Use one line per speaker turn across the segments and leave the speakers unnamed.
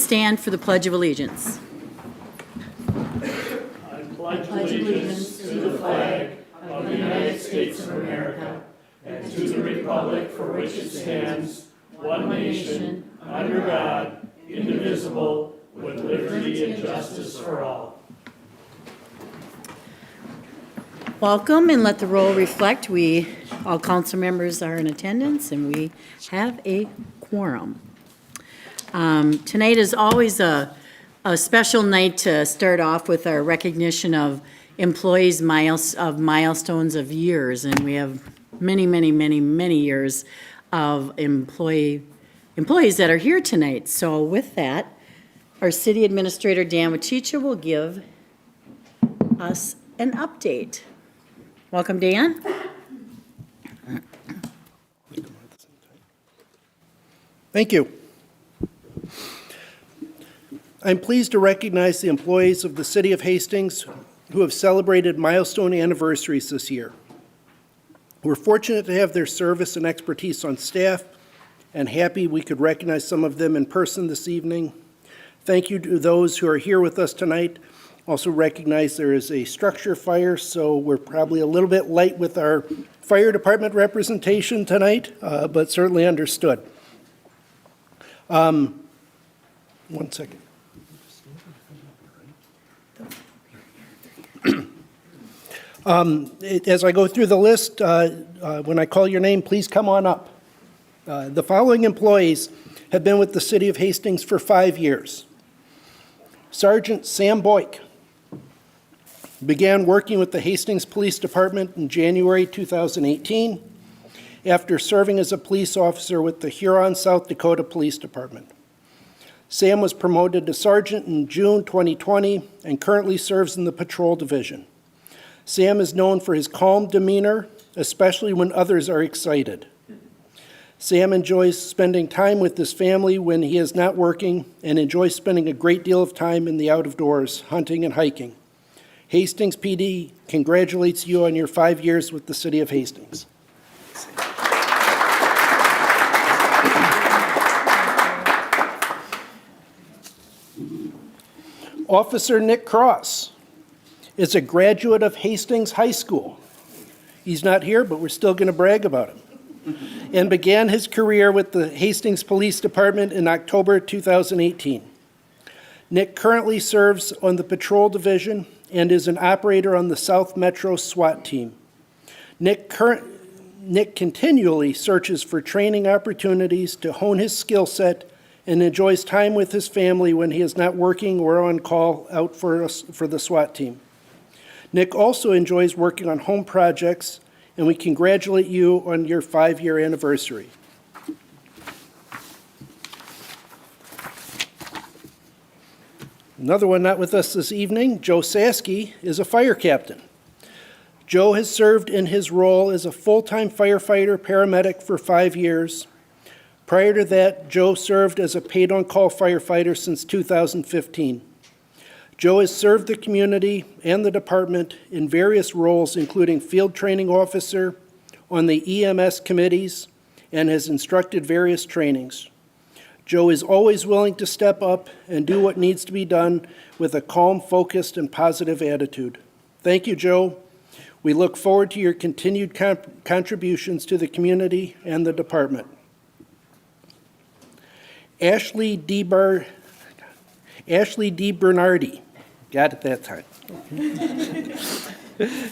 stand for the Pledge of Allegiance.
I pledge allegiance to the flag of the United States of America and to the republic for which it stands, one nation, under God, indivisible, with liberty and justice for all.
Welcome, and let the roll reflect. All council members are in attendance, and we have a quorum. Tonight is always a special night to start off with our recognition of employees' milestones of years, and we have many years of employees that are here tonight. So with that, our city administrator, Dan Wachicha, will give us an update. Welcome, Dan.
Thank you. I'm pleased to recognize the employees of the City of Hastings who have celebrated milestone anniversaries this year. We're fortunate to have their service and expertise on staff, and happy we could recognize some of them in person this evening. Thank you to those who are here with us tonight. Also recognize there is a structure fire, so we're probably a little bit light with our fire department representation tonight, but certainly understood. One second. As I go through the list, when I call your name, please come on up. The following employees have been with the City of Hastings for 5 years. Sergeant Sam Boyk began working with the Hastings Police Department in January 2018 after serving as a police officer with the Huron, South Dakota Police Department. Sam was promoted to sergeant in June 2020 and currently serves in the patrol division. Sam is known for his calm demeanor, especially when others are excited. Sam enjoys spending time with his family when he is not working and enjoys spending a great deal of time in the out of doors, hunting and hiking. Hastings PD congratulates you on your 5 years with the City of Hastings. Officer Nick Cross is a graduate of Hastings High School. He's not here, but we're still going to brag about him. And began his career with the Hastings Police Department in October 2018. Nick currently serves on the patrol division and is an operator on the South Metro SWAT team. Nick continually searches for training opportunities to hone his skill set and enjoys time with his family when he is not working or on call out for the SWAT team. Nick also enjoys working on home projects, and we congratulate you on your 5-year anniversary. Another one not with us this evening, Joe Saski, is a fire captain. Joe has served in his role as a full-time firefighter paramedic for 5 years. Prior to that, Joe served as a paid-on-call firefighter since 2015. Joe has served the community and the department in various roles, including field training officer on the EMS committees, and has instructed various trainings. Joe is always willing to step up and do what needs to be done with a calm, focused, and positive attitude. Thank you, Joe. We look forward to your continued contributions to the community and the department. Ashley D. Bernardi, got it that time.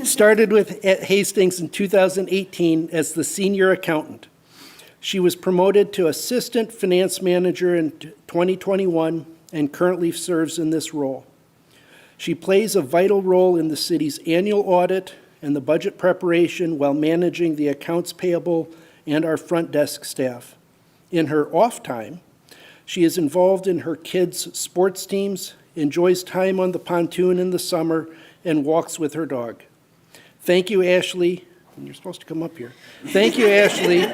Started at Hastings in 2018 as the senior accountant. She was promoted to assistant finance manager in 2021 and currently serves in this role. She plays a vital role in the city's annual audit and the budget preparation while managing the accounts payable and our front desk staff. In her off time, she is involved in her kids' sports teams, enjoys time on the pontoon in the summer, and walks with her dog. Thank you, Ashley. You're supposed to come up here. Thank you, Ashley,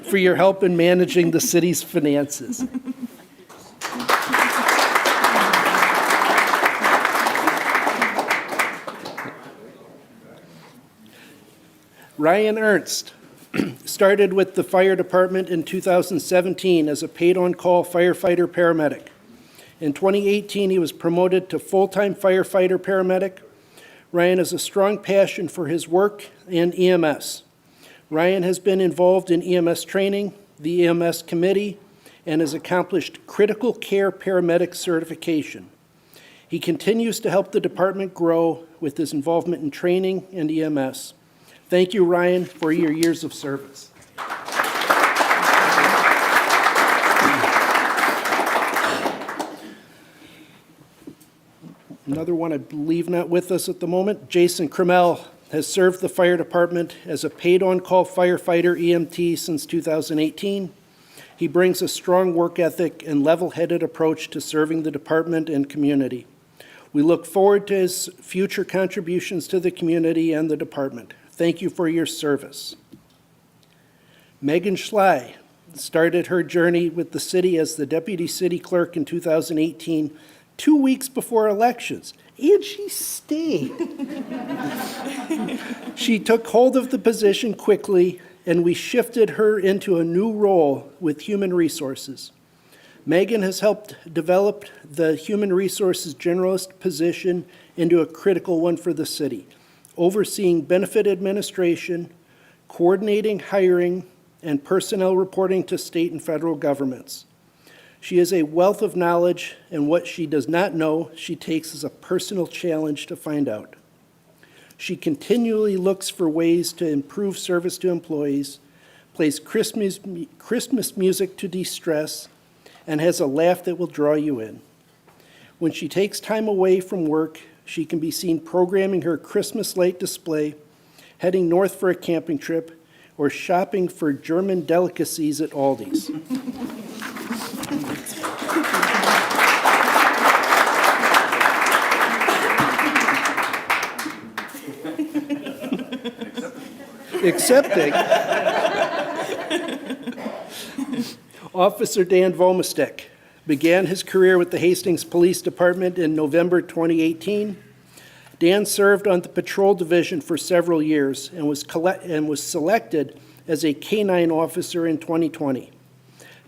for your help in managing the city's finances. Ryan Ernst started with the fire department in 2017 as a paid-on-call firefighter paramedic. In 2018, he was promoted to full-time firefighter paramedic. Ryan has a strong passion for his work and EMS. Ryan has been involved in EMS training, the EMS committee, and has accomplished critical care paramedic certification. He continues to help the department grow with his involvement in training and EMS. Thank you, Ryan, for your years of service. Another one, I believe, not with us at the moment. Jason Kremel has served the fire department as a paid-on-call firefighter EMT since 2018. He brings a strong work ethic and level-headed approach to serving the department and community. We look forward to his future contributions to the community and the department. Thank you for your service. Megan Schley started her journey with the city as the deputy city clerk in 2018, 2 weeks before elections, and she stayed. She took hold of the position quickly, and we shifted her into a new role with human resources. Megan has helped develop the human resources generalist position into a critical one for the city, overseeing benefit administration, coordinating hiring, and personnel reporting to state and federal governments. She is a wealth of knowledge, and what she does not know, she takes as a personal challenge to find out. She continually looks for ways to improve service to employees, plays Christmas music to de-stress, and has a laugh that will draw you in. When she takes time away from work, she can be seen programming her Christmas light display, heading north for a camping trip, or shopping for German delicacies at Aldi's. Accepting. Officer Dan Vomistek began his career with the Hastings Police Department in November 2018. Dan served on the patrol division for several years and was selected as a K-9 officer in 2020.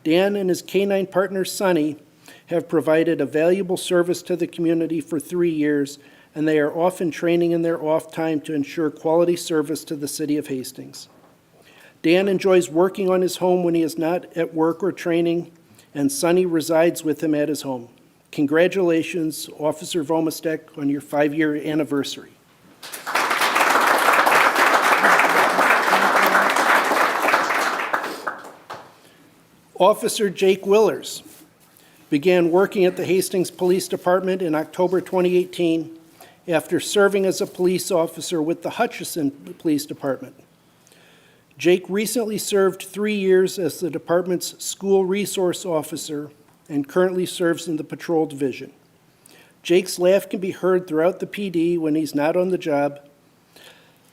Dan and his K-9 partner, Sonny, have provided a valuable service to the community for 3 years, and they are often training in their off time to ensure quality service to the city of Hastings. Dan enjoys working on his home when he is not at work or training, and Sonny resides with him at his home. Congratulations, Officer Vomistek, on your 5-year anniversary. Officer Jake Willers began working at the Hastings Police Department in October 2018 after serving as a police officer with the Hutchinson Police Department. Jake recently served 3 years as the department's school resource officer and currently serves in the patrol division. Jake's laugh can be heard throughout the PD when he's not on the job.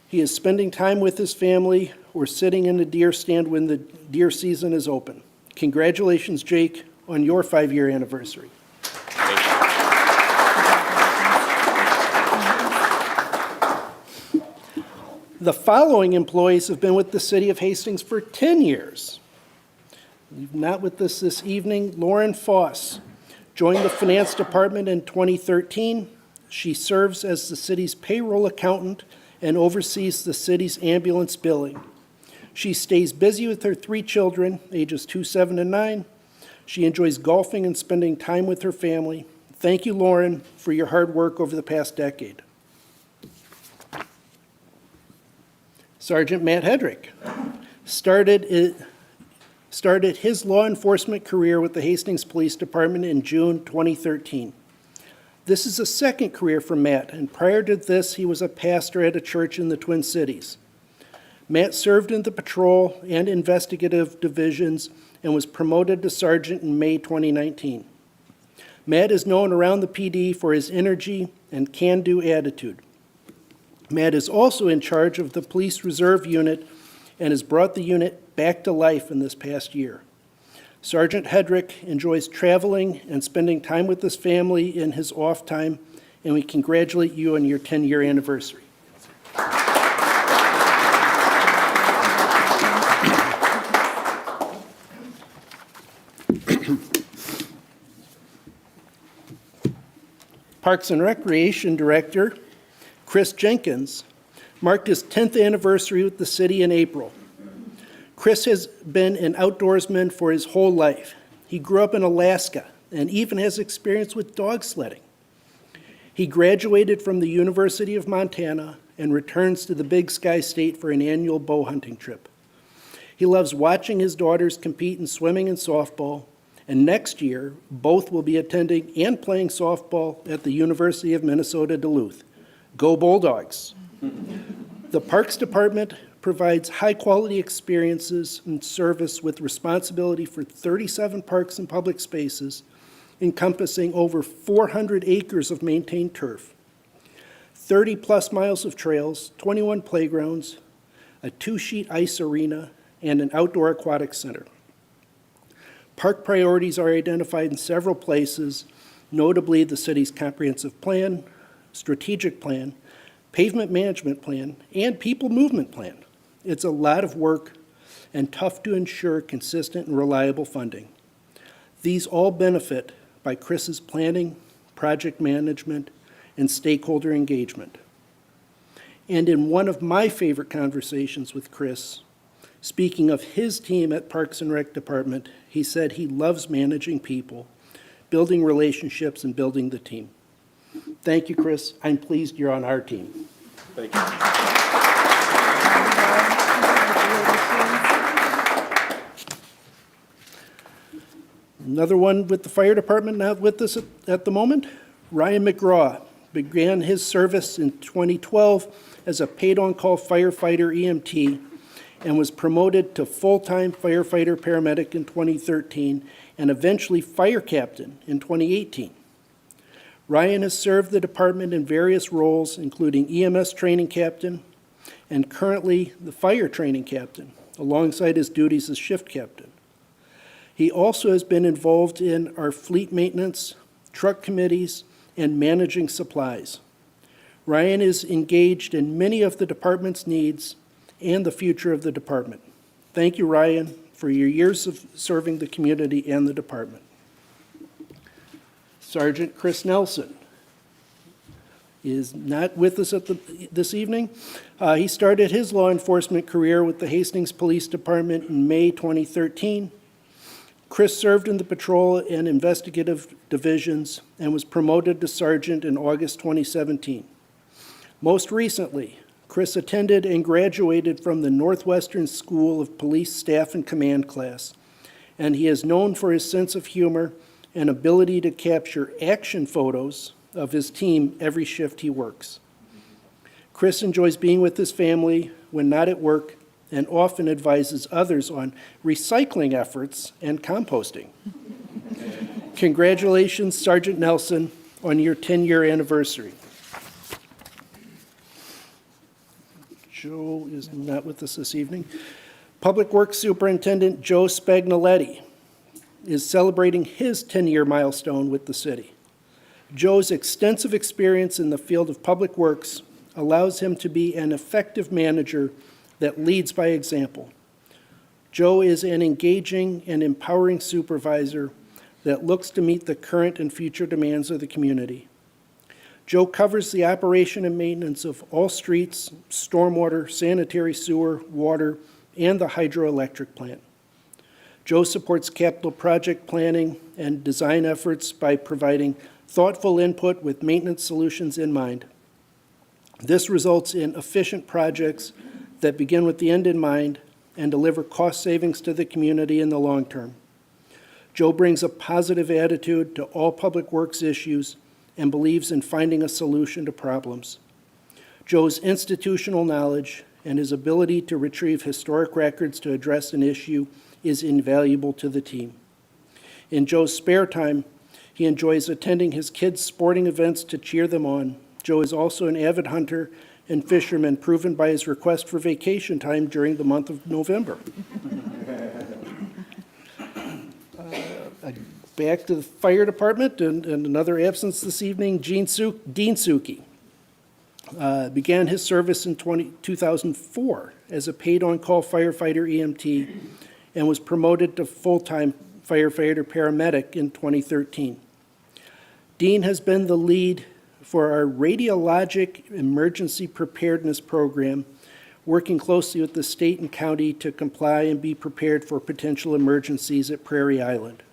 He is spending time with his family or sitting in the deer stand when the deer season is open. Congratulations, Jake, on your 5-year anniversary. The following employees have been with the city of Hastings for 10 years. Not with us this evening. Lauren Foss joined the finance department in 2013. She serves as the city's payroll accountant and oversees the city's ambulance billing. She stays busy with her 3 children, ages 2, 7, and 9. She enjoys golfing and spending time with her family. Thank you, Lauren, for your hard work over the past decade. Sergeant Matt Hedrick started his law enforcement career with the Hastings Police Department in June 2013. This is a second career for Matt, and prior to this, he was a pastor at a church in the Twin Cities. Matt served in the patrol and investigative divisions and was promoted to sergeant in May 2019. Matt is known around the PD for his energy and can-do attitude. Matt is also in charge of the Police Reserve Unit and has brought the unit back to life in this past year. Sergeant Hedrick enjoys traveling and spending time with his family in his off time, and we congratulate you on your 10-year anniversary. Parks and Recreation Director, Chris Jenkins, marked his 10th anniversary with the city in April. Chris has been an outdoorsman for his whole life. He grew up in Alaska and even has experience with dog sledding. He graduated from the University of Montana and returns to the Big Sky State for an annual bow hunting trip. He loves watching his daughters compete in swimming and softball, and next year, both will be attending and playing softball at the University of Minnesota Duluth. Go Bulldogs! The Parks Department provides high-quality experiences and service with responsibility for 37 parks and public spaces, encompassing over 400 acres of maintained turf, 30-plus miles of trails, 21 playgrounds, a 2-sheet ice arena, and an outdoor aquatic center. Park priorities are identified in several places, notably the city's comprehensive plan, strategic plan, pavement management plan, and people movement plan. It's a lot of work and tough to ensure consistent and reliable funding. These all benefit by Chris's planning, project management, and stakeholder engagement. And in one of my favorite conversations with Chris, speaking of his team at Parks and Rec Department, he said he loves managing people, building relationships, and building the team. Thank you, Chris. I'm pleased you're on our team.
Thank you.
Another one with the fire department, not with us at the moment. Ryan McGraw began his service in 2012 as a paid-on-call firefighter EMT and was promoted to full-time firefighter paramedic in 2013 and eventually fire captain in 2018. Ryan has served the department in various roles, including EMS training captain and currently the fire training captain, alongside his duties as shift captain. He also has been involved in our fleet maintenance, truck committees, and managing supplies. Ryan is engaged in many of the department's needs and the future of the department. Thank you, Ryan, for your years of serving the community and the department. Sergeant Chris Nelson is not with us this evening. He started his law enforcement career with the Hastings Police Department in May 2013. Chris served in the patrol and investigative divisions and was promoted to sergeant in August 2017. Most recently, Chris attended and graduated from the Northwestern School of Police Staff and Command class, and he is known for his sense of humor and ability to capture action photos of his team every shift he works. Chris enjoys being with his family when not at work and often advises others on recycling efforts and composting. Congratulations, Sergeant Nelson, on your 10-year anniversary. Joe is not with us this evening. Public Works Superintendent Joe Spagnoletti is celebrating his 10-year milestone with the city. Joe's extensive experience in the field of public works allows him to be an effective manager that leads by example. Joe is an engaging and empowering supervisor that looks to meet the current and future demands of the community. Joe covers the operation and maintenance of all streets, stormwater, sanitary sewer, water, and the hydroelectric plant. Joe supports capital project planning and design efforts by providing thoughtful input with maintenance solutions in mind. This results in efficient projects that begin with the end in mind and deliver cost savings to the community in the long term. Joe brings a positive attitude to all public works issues and believes in finding a solution to problems. Joe's institutional knowledge and his ability to retrieve historic records to address an issue is invaluable to the team. In Joe's spare time, he enjoys attending his kids' sporting events to cheer them on. Joe is also an avid hunter and fisherman, proven by his request for vacation time during the month of November. Back to the fire department, and another absence this evening, Dean Suki. Began his service in 2004 as a paid-on-call firefighter EMT and was promoted to full-time firefighter paramedic in 2013. Dean has been the lead for our radiologic emergency preparedness program, working closely with the state and county to comply and be prepared for potential emergencies at Prairie Island.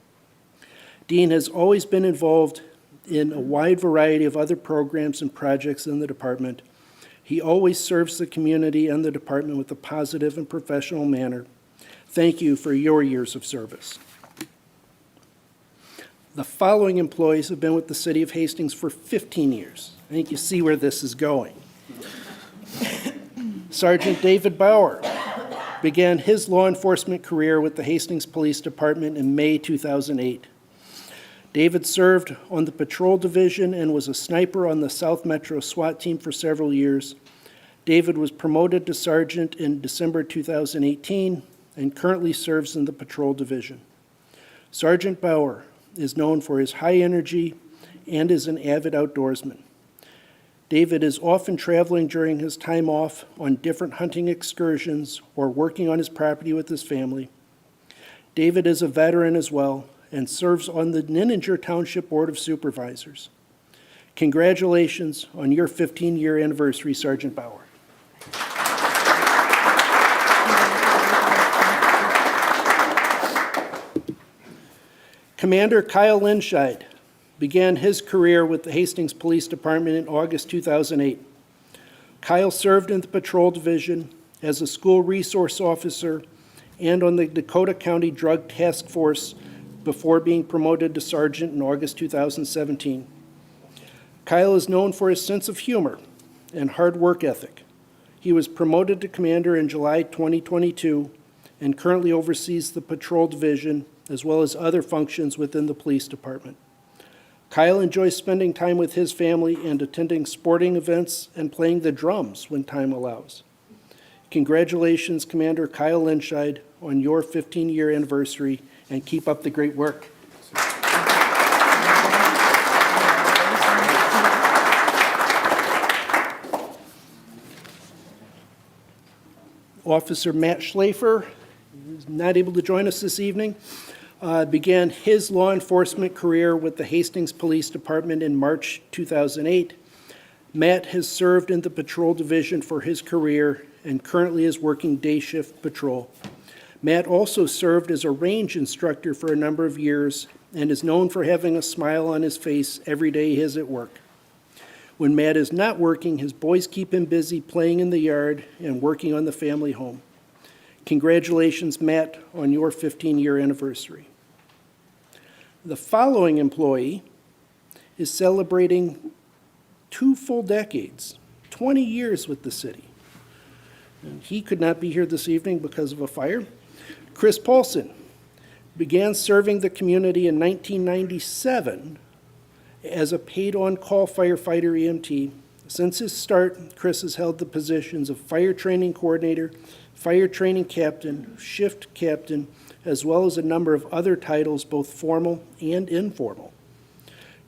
Dean has always been involved in a wide variety of other programs and projects in the department. He always serves the community and the department with a positive and professional manner. Thank you for your years of service. The following employees have been with the City of Hastings for 15 years. I think you see where this is going. Sergeant David Bauer began his law enforcement career with the Hastings Police Department in May 2008. David served on the Patrol Division and was a sniper on the South Metro SWAT team for several years. David was promoted to sergeant in December 2018 and currently serves in the Patrol Division. Sergeant Bauer is known for his high energy and is an avid outdoorsman. David is often traveling during his time off on different hunting excursions or working on his property with his family. David is a veteran as well and serves on the Nininger Township Board of Supervisors. Congratulations on your 15-year anniversary, Sergeant Bauer. Commander Kyle Linscheid began his career with the Hastings Police Department in August 2008. Kyle served in the Patrol Division as a school resource officer and on the Dakota County Drug Task Force before being promoted to sergeant in August 2017. Kyle is known for his sense of humor and hard work ethic. He was promoted to commander in July 2022 and currently oversees the Patrol Division as well as other functions within the police department. Kyle enjoys spending time with his family and attending sporting events and playing the drums when time allows. Congratulations, Commander Kyle Linscheid, on your 15-year anniversary, and keep up the great work. Officer Matt Schlafer is not able to join us this evening. Began his law enforcement career with the Hastings Police Department in March 2008. Matt has served in the Patrol Division for his career and currently is working day shift patrol. Matt also served as a range instructor for a number of years and is known for having a smile on his face every day he is at work. When Matt is not working, his boys keep him busy playing in the yard and working on the family home. Congratulations, Matt, on your 15-year anniversary. The following employee is celebrating 2 full decades, 20 years with the city. And he could not be here this evening because of a fire. Chris Paulson began serving the community in 1997 as a paid-on-call firefighter EMT. Since his start, Chris has held the positions of fire training coordinator, fire training captain, shift captain, as well as a number of other titles, both formal and informal.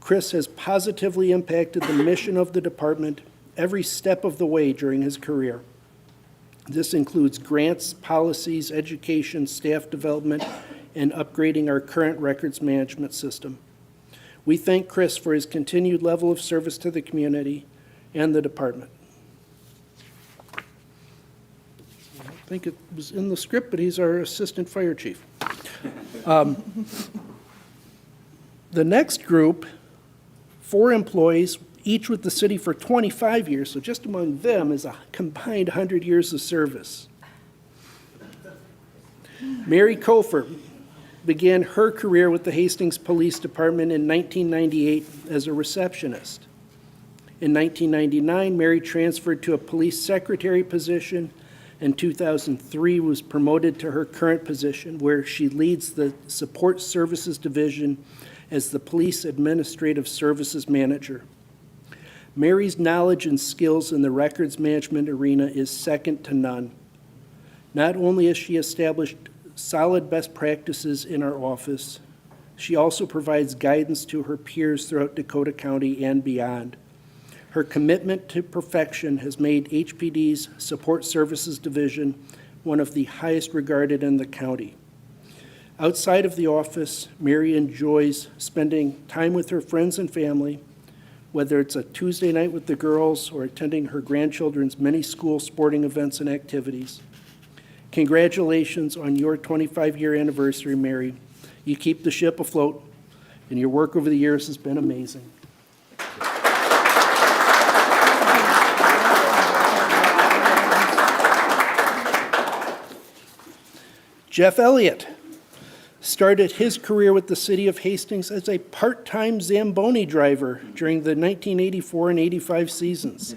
Chris has positively impacted the mission of the department every step of the way during his career. This includes grants, policies, education, staff development, and upgrading our current records management system. We thank Chris for his continued level of service to the community and the department. I think it was in the script, but he's our assistant fire chief. The next group, 4 employees, each with the city for 25 years, so just among them is a combined 100 years of service. Mary Kofer began her career with the Hastings Police Department in 1998 as a receptionist. In 1999, Mary transferred to a police secretary position. In 2003, was promoted to her current position, where she leads the Support Services Division as the Police Administrative Services Manager. Mary's knowledge and skills in the records management arena is second to none. Not only has she established solid best practices in our office, she also provides guidance to her peers throughout Dakota County and beyond. Her commitment to perfection has made HPD's Support Services Division one of the highest regarded in the county. Outside of the office, Mary enjoys spending time with her friends and family, whether it's a Tuesday night with the girls or attending her grandchildren's many school sporting events and activities. Congratulations on your 25-year anniversary, Mary. You keep the ship afloat, and your work over the years has been amazing. Jeff Elliott started his career with the city of Hastings as a part-time Zamboni driver during the 1984 and 85 seasons.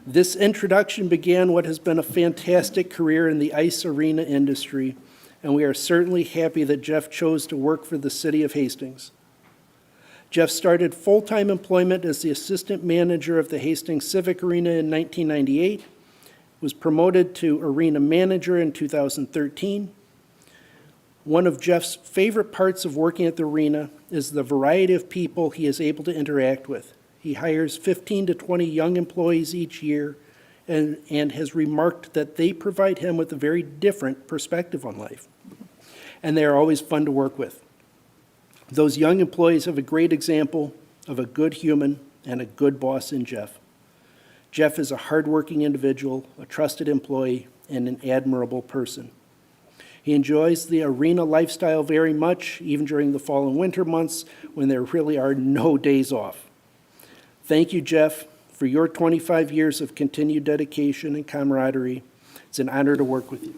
This introduction began what has been a fantastic career in the ice arena industry, and we are certainly happy that Jeff chose to work for the city of Hastings. Jeff started full-time employment as the assistant manager of the Hastings Civic Arena in 1998, was promoted to arena manager in 2013. One of Jeff's favorite parts of working at the arena is the variety of people he is able to interact with. He hires 15 to 20 young employees each year and has remarked that they provide him with a very different perspective on life. And they are always fun to work with. Those young employees have a great example of a good human and a good boss in Jeff. Jeff is a hardworking individual, a trusted employee, and an admirable person. He enjoys the arena lifestyle very much, even during the fall and winter months when there really are no days off. Thank you, Jeff, for your 25 years of continued dedication and camaraderie. It's an honor to work with you.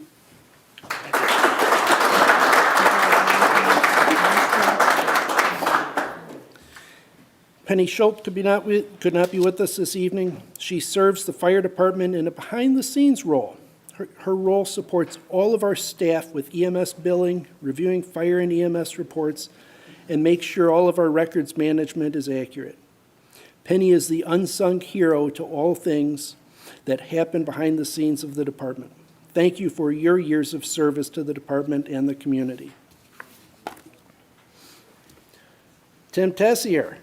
Penny Schultz could not be with us this evening. She serves the fire department in a behind-the-scenes role. Her role supports all of our staff with EMS billing, reviewing fire and EMS reports, and makes sure all of our records management is accurate. Penny is the unsung hero to all things that happen behind the scenes of the department. Thank you for your years of service to the department and the community. Tim Tessier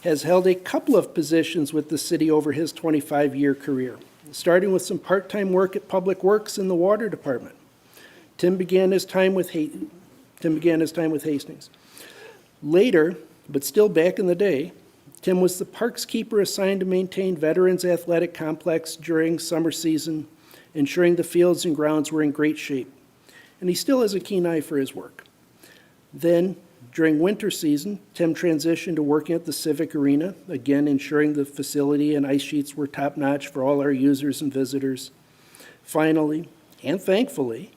has held a couple of positions with the city over his 25-year career, starting with some part-time work at Public Works in the Water Department. Tim began his time with Hastings. Later, but still back in the day, Tim was the parks keeper assigned to maintain Veterans Athletic Complex during summer season, ensuring the fields and grounds were in great shape. And he still has a keen eye for his work. Then, during winter season, Tim transitioned to working at the Civic Arena, again ensuring the facility and ice sheets were top-notch for all our users and visitors. Finally, and thankfully,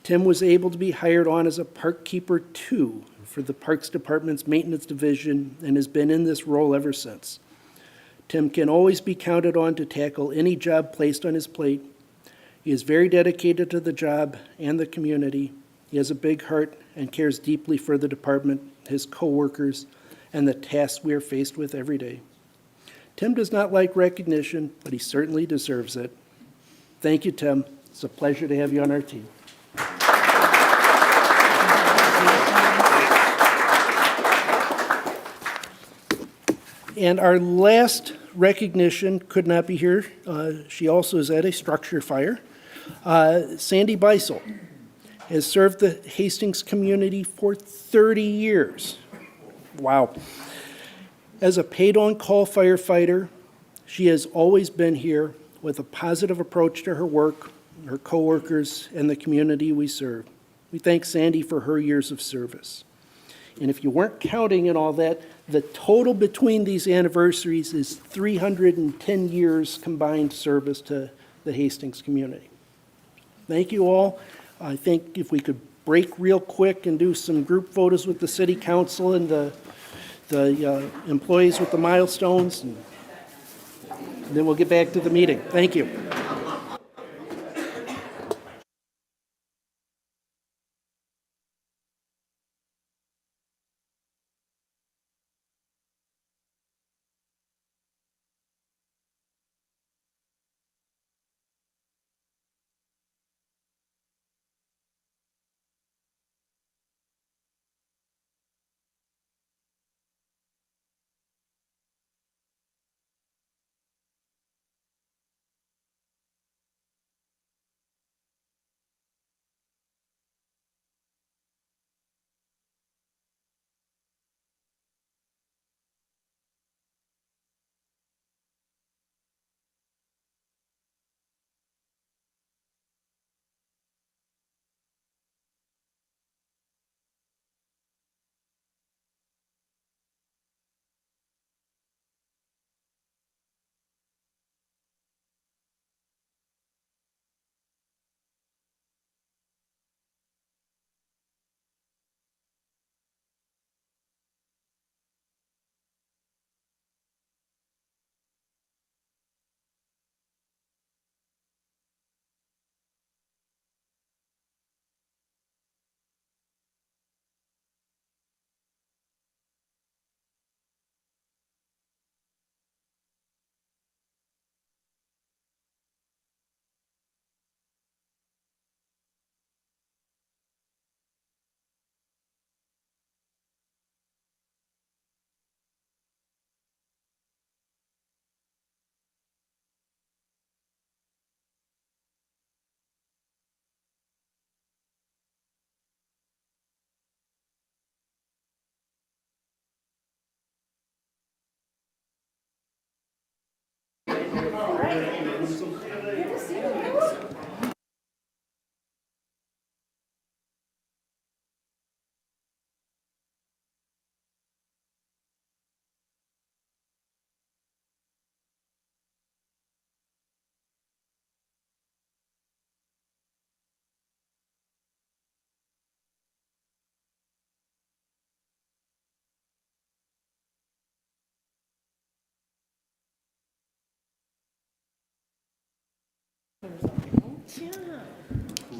Tim was able to be hired on as a Park Keeper 2 for the Parks Department's Maintenance Division and has been in this role ever since. Tim can always be counted on to tackle any job placed on his plate. He is very dedicated to the job and the community. He has a big heart and cares deeply for the department, his coworkers, and the tasks we are faced with every day. Tim does not like recognition, but he certainly deserves it. Thank you, Tim. It's a pleasure to have you on our team. And our last recognition could not be here. She also is at a structure fire. Sandy Beisel has served the Hastings community for 30 years. Wow. As a paid-on-call firefighter, she has always been here with a positive approach to her work, her coworkers, and the community we serve. We thank Sandy for her years of service. And if you weren't counting and all that, the total between these anniversaries is 310 years combined service to the Hastings community. Thank you all. I think if we could break real quick and do some group photos with the city council and the employees with the milestones, and then we'll get back to the meeting. Thank you.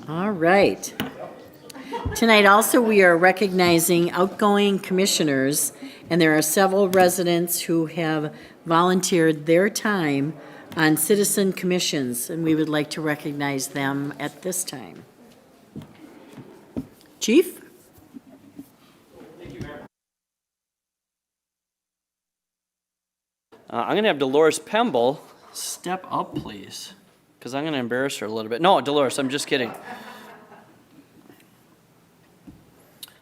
All right. Tonight also, we are recognizing outgoing commissioners, and there are several residents who have volunteered their time on citizen commissions, and we would like to recognize them at this time. Chief?
I'm going to have Dolores Pemble step up, please, because I'm going to embarrass her a little bit. No, Dolores, I'm just kidding.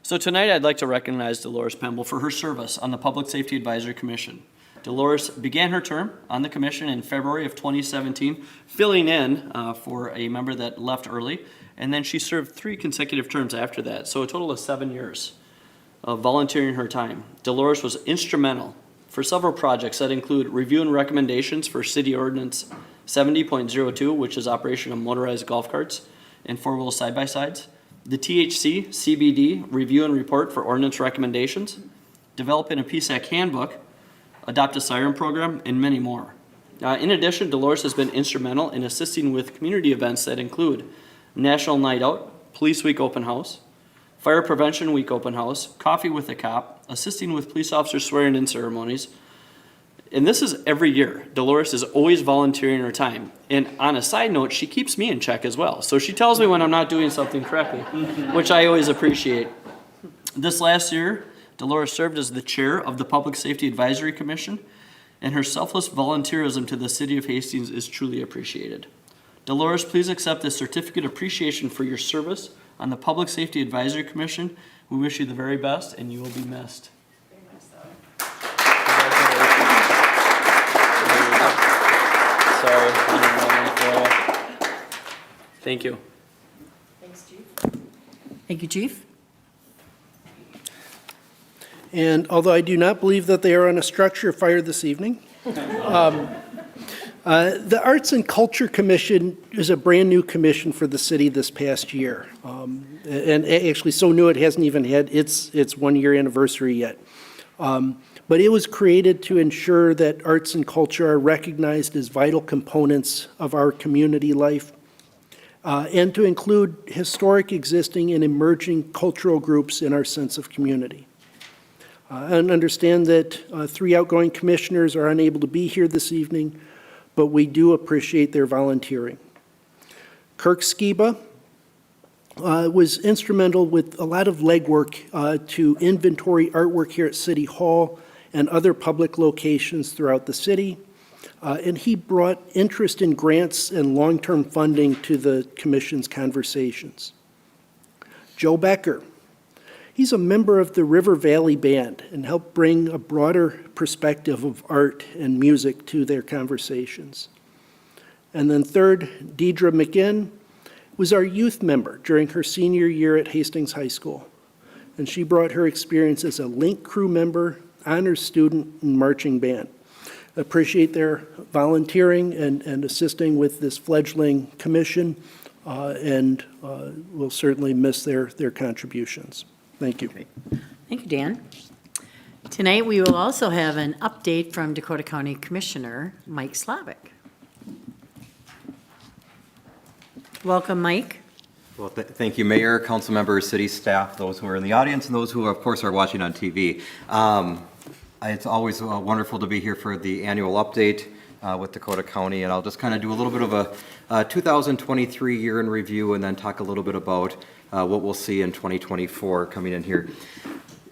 So tonight I'd like to recognize Dolores Pemble for her service on the Public Safety Advisory Commission. Dolores began her term on the commission in February of 2017, filling in for a member that left early, and then she served 3 consecutive terms after that, so a total of 7 years of volunteering her time. Dolores was instrumental for several projects that include review and recommendations for City Ordinance 70.02, which is operation of motorized golf carts and 4-wheel side-by-sides, the THC CBD review and report for ordinance recommendations, developing a PSAC handbook, adopt a siren program, and many more. In addition, Dolores has been instrumental in assisting with community events that include National Night Out, Police Week Open House, Fire Prevention Week Open House, Coffee with a Cop, assisting with police officer swearing-in ceremonies. And this is every year. Dolores is always volunteering her time. And on a side note, she keeps me in check as well. So she tells me when I'm not doing something correctly, which I always appreciate. This last year, Dolores served as the chair of the Public Safety Advisory Commission, and her selfless volunteerism to the City of Hastings is truly appreciated. Dolores, please accept this certificate of appreciation for your service on the Public Safety Advisory Commission. We wish you the very best, and you will be missed. Sorry. Thank you.
Thanks, Chief. Thank you, Chief.
And although I do not believe that they are on a structure fire this evening, the Arts and Culture Commission is a brand-new commission for the city this past year. And actually so new it hasn't even had its 1-year anniversary yet. But it was created to ensure that arts and culture are recognized as vital components of our community life, and to include historic, existing, and emerging cultural groups in our sense of community. I understand that 3 outgoing commissioners are unable to be here this evening, but we do appreciate their volunteering. Kirk Skiba was instrumental with a lot of legwork to inventory artwork here at City Hall and other public locations throughout the city. And he brought interest in grants and long-term funding to the commission's conversations. Joe Becker. He's a member of the River Valley Band and helped bring a broader perspective of art and music to their conversations. And then third, Deidre McGinn was our youth member during her senior year at Hastings High School. And she brought her experience as a Link crew member, honors student, and marching band. Appreciate their volunteering and assisting with this fledgling commission, and we'll certainly miss their contributions. Thank you.
Great. Thank you, Dan. Tonight, we will also have an update from Dakota County Commissioner Mike Slavik. Welcome, Mike.
Well, thank you, Mayor, council members, city staff, those who are in the audience, and those who, of course, are watching on TV. It's always wonderful to be here for the annual update with Dakota County, and I'll just kind of do a little bit of a 2023 year in review and then talk a little bit about what we'll see in 2024 coming in here.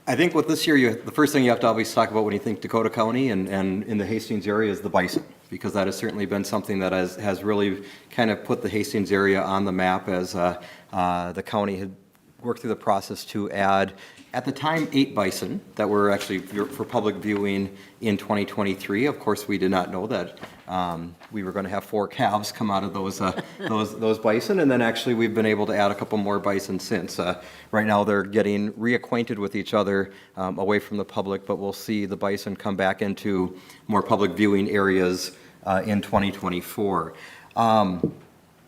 I think with this year, the first thing you have to always talk about when you think Dakota County and in the Hastings area is the bison, because that has certainly been something that has really kind of put the Hastings area on the map as the county had worked through the process to add, at the time, 8 bison that were actually for public viewing in 2023. Of course, we did not know that we were going to have 4 calves come out of those bison, and then actually we've been able to add a couple more bison since. Right now, they're getting reacquainted with each other away from the public, but we'll see the bison come back into more public viewing areas in 2024.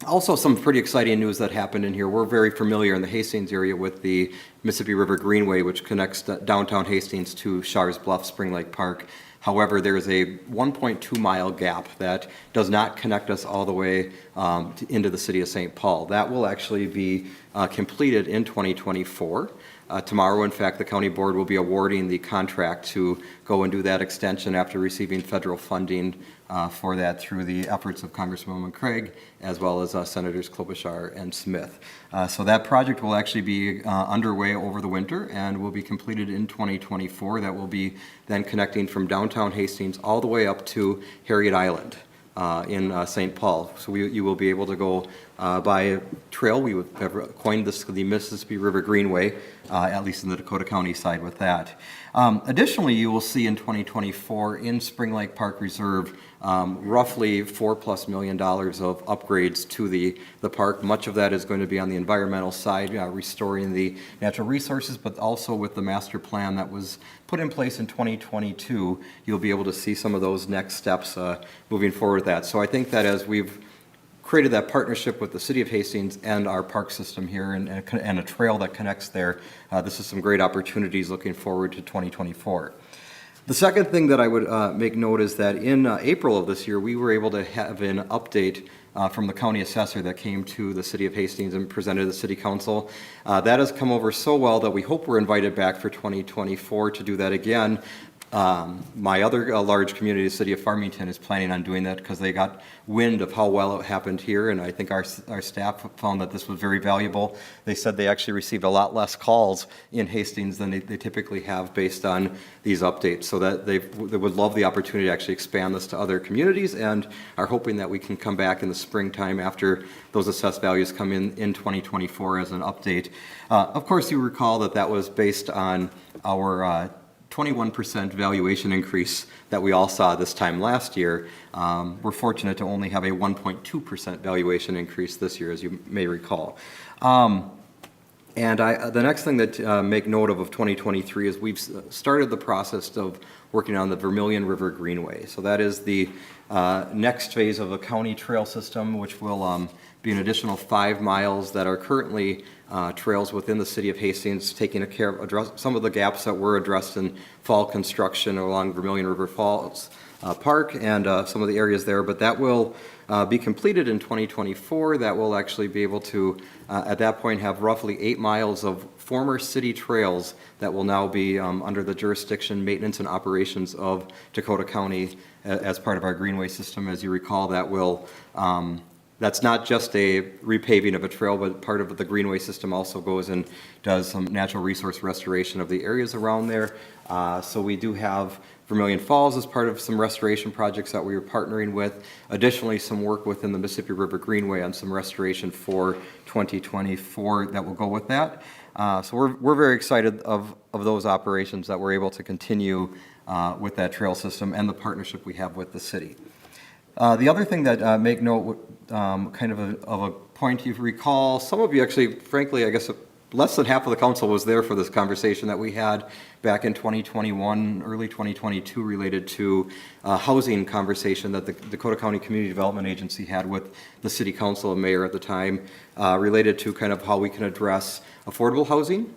Also, some pretty exciting news that happened in here. We're very familiar in the Hastings area with the Mississippi River Greenway, which connects downtown Hastings to Shars Bluff Spring Lake Park. However, there is a 1.2-mile gap that does not connect us all the way into the city of St. Paul. That will actually be completed in 2024. Tomorrow, in fact, the county board will be awarding the contract to go and do that extension after receiving federal funding for that through the efforts of Congresswoman Craig, as well as Senators Klobuchar and Smith. So that project will actually be underway over the winter and will be completed in 2024. That will be then connecting from downtown Hastings all the way up to Harriet Island in St. Paul. So you will be able to go by a trail. We have coined this the Mississippi River Greenway, at least in the Dakota County side with that. Additionally, you will see in 2024 in Spring Lake Park Reserve roughly $4+ million of upgrades to the park. Much of that is going to be on the environmental side, restoring the natural resources, but also with the master plan that was put in place in 2022, you'll be able to see some of those next steps moving forward with that. So I think that as we've created that partnership with the city of Hastings and our park system here and a trail that connects there, this is some great opportunities looking forward to 2024. The second thing that I would make note is that in April of this year, we were able to have an update from the county assessor that came to the city of Hastings and presented to the city council. That has come over so well that we hope we're invited back for 2024 to do that again. My other large community, the city of Farmington, is planning on doing that because they got wind of how well it happened here, and I think our staff found that this was very valuable. They said they actually received a lot less calls in Hastings than they typically have based on these updates, so that they would love the opportunity to actually expand this to other communities and are hoping that we can come back in the springtime after those assessed values come in 2024 as an update. Of course, you recall that was based on our 21% valuation increase that we all saw this time last year. We're fortunate to only have a 1.2% valuation increase this year, as you may recall. The next thing that make note of 2023 is we've started the process of working on the Vermilion River Greenway. So that is the next phase of a county trail system, which will be an additional 5 miles that are currently trails within the city of Hastings, taking care of some of the gaps that were addressed in fall construction along Vermilion River Falls Park and some of the areas there. But that will be completed in 2024. That will actually be able to, at that point, have roughly 8 miles of former city trails that will now be under the jurisdiction, maintenance, and operations of Dakota County as part of our greenway system. As you recall, that will that's not just a repaving of a trail, but part of the greenway system also goes and does some natural resource restoration of the areas around there. So we do have Vermilion Falls as part of some restoration projects that we are partnering with. Additionally, some work within the Mississippi River Greenway on some restoration for 2024 that will go with that. So we're very excited of those operations that we're able to continue with that trail system and the partnership we have with the city. The other thing that make note, kind of a point you recall, some of you actually, frankly, I guess less than half of the council was there for this conversation that we had back in 2021, early 2022, related to housing conversation that the Dakota County Community Development Agency had with the city council and mayor at the time, related to kind of how we can address affordable housing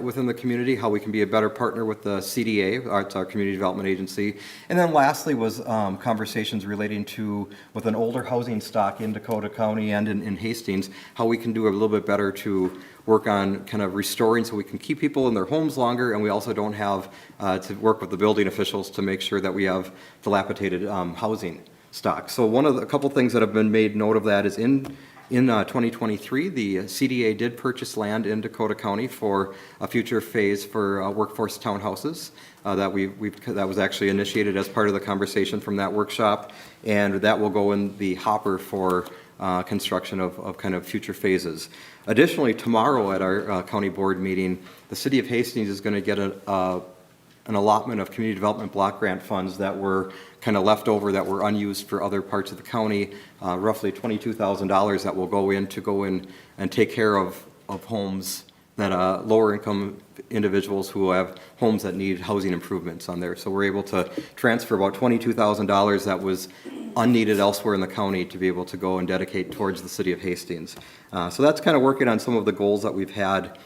within the community, how we can be a better partner with the CDA, our Community Development Agency. And then lastly was conversations relating to, with an older housing stock in Dakota County and in Hastings, how we can do a little bit better to work on kind of restoring so we can keep people in their homes longer, and we also don't have to work with the building officials to make sure that we have dilapidated housing stock. So a couple things that have been made note of that is in 2023, the CDA did purchase land in Dakota County for a future phase for workforce townhouses that was actually initiated as part of the conversation from that workshop, and that will go in the hopper for construction of kind of future phases. Additionally, tomorrow at our county board meeting, the city of Hastings is going to get an allotment of community development block grant funds that were kind of left over, that were unused for other parts of the county, roughly $22,000 that will go in and take care of homes that lower income individuals who have homes that need housing improvements on there. So we're able to transfer about $22,000 that was unneeded elsewhere in the county to be able to go and dedicate towards the city of Hastings. So that's kind of working on some of the goals that we've had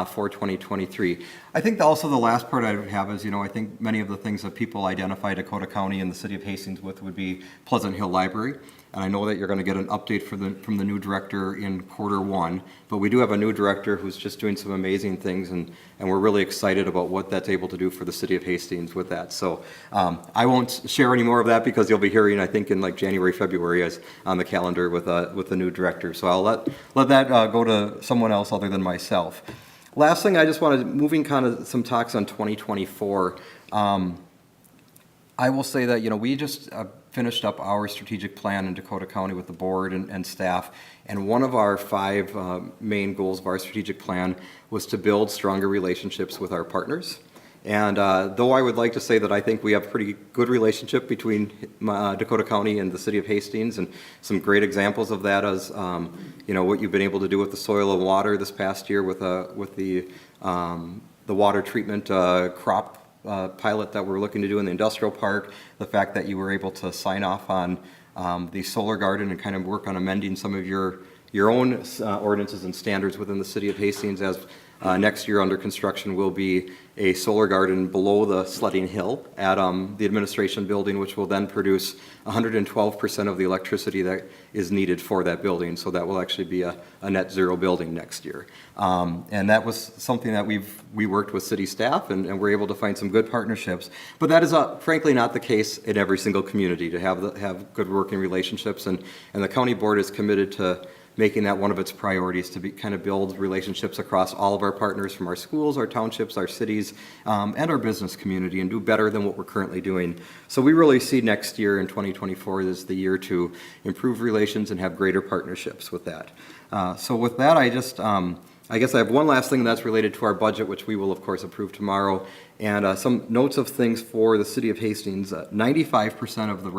for 2023. I think also the last part I would have is, I think many of the things that people identify Dakota County and the city of Hastings with would be Pleasant Hill Library. And I know that you're going to get an update from the new director in Q1, but we do have a new director who's just doing some amazing things, and we're really excited about what that's able to do for the city of Hastings with that. So I won't share any more of that because you'll be hearing, I think, in like January, February as on the calendar with the new director. So I'll let that go to someone else other than myself. Last thing, I just wanted, moving kind of some talks on 2024. I will say that, we just finished up our strategic plan in Dakota County with the board and staff, and one of our 5 main goals of our strategic plan was to build stronger relationships with our partners. And though I would like to say that I think we have a pretty good relationship between Dakota County and the city of Hastings, and some great examples of that as, what you've been able to do with the soil and water this past year with the water treatment crop pilot that we're looking to do in the industrial park, the fact that you were able to sign off on the solar garden and kind of work on amending some of your own ordinances and standards within the city of Hastings, as next year under construction will be a solar garden below the sledding hill at the administration building, which will then produce 112% of the electricity that is needed for that building. So that will actually be a net zero building next year. And that was something that we worked with city staff and we're able to find some good partnerships. But that is frankly not the case in every single community, to have good working relationships. And the county board is committed to making that one of its priorities, to kind of build relationships across all of our partners, from our schools, our townships, our cities, and our business community, and do better than what we're currently doing. So we really see next year in 2024 as the year to improve relations and have greater partnerships with that. So with that, I guess I have one last thing that's related to our budget, which we will of course approve tomorrow, and some notes of things for the city of Hastings. 95% of the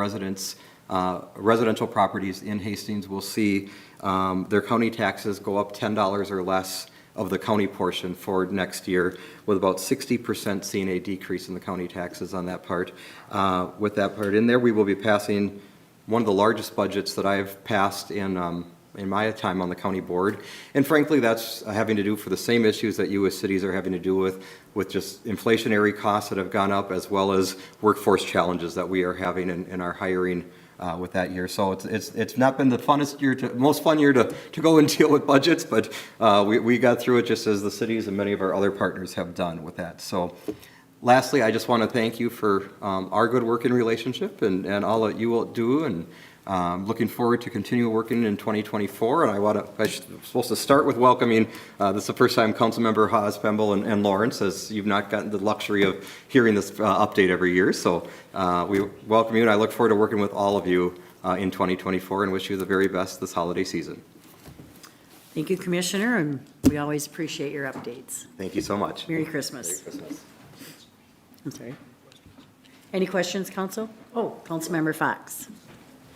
residential properties in Hastings will see their county taxes go up $10 or less of the county portion for next year, with about 60% seeing a decrease in the county taxes on that part. With that part in there, we will be passing one of the largest budgets that I've passed in my time on the county board. And frankly, that's having to do for the same issues that you as cities are having to do with just inflationary costs that have gone up, as well as workforce challenges that we are having in our hiring with that year. So it's not been the most fun year to go and deal with budgets, but we got through it just as the cities and many of our other partners have done with that. So lastly, I just want to thank you for our good working relationship and all that you will do, and looking forward to continue working in 2024. And I'm supposed to start with welcoming, this is the first time Councilmember Haas, Pemble, and Lawrence, as you've not gotten the luxury of hearing this update every year. So we welcome you, and I look forward to working with all of you in 2024, and wish you the very best this holiday season.
Thank you, Commissioner, and we always appreciate your updates.
Thank you so much.
Merry Christmas.
Merry Christmas.
I'm sorry. Any questions, Council? Oh, Councilmember Fox.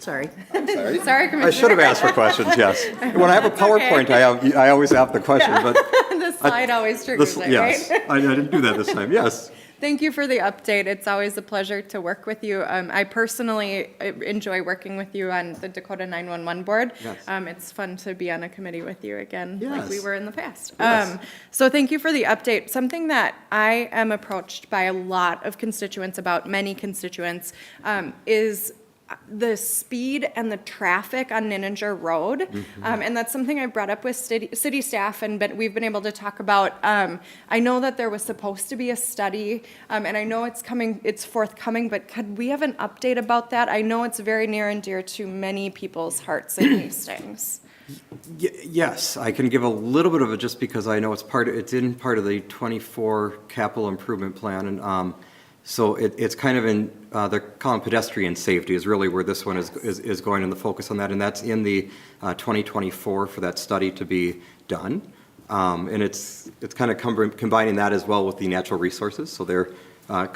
Sorry.
Sorry,
I
Commissioner.
should have asked for questions, yes. When I have a PowerPoint, I always have the question, but.
The slide always triggers it,
Yes,
right?
I didn't do that this time, yes.
Thank you for the update. It's always a pleasure to work with you. I personally enjoy working with you on the Dakota 911 board.
Yes.
It's fun to be on a committee with you again, like we
Yes.
were in the past.
Yes.
So thank you for the update. Something that I am approached by a lot of constituents about, many constituents, is the speed and the traffic on Nininger Road.
Mm-hmm.
And that's something I brought up with city staff, and we've been able to talk about. I know that there was supposed to be a study, and I know it's forthcoming, but could we have an update about that? I know it's very near and dear to many people's hearts in Hastings.
Yes, I can give a little bit of it, just because I know it's in part of the 24 capital improvement plan, and So it's kind of in, they're calling pedestrian safety is really where this one is going, and the focus on that, and that's in the 2024 for that study to be done. And it's kind of combining that as well with the natural resources, so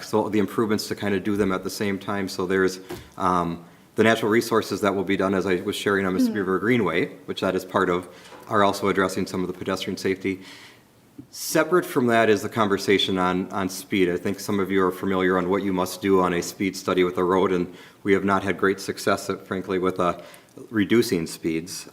so the improvements to kind of do them at the same time. So there's the natural resources that will be done, as I was sharing on Mississippi River Greenway, which that is part of, are also addressing some of the pedestrian safety. Separate from that is the conversation on speed. I think some of you are familiar on what you must do on a speed study with a road, and we have not had great success, frankly, with reducing speeds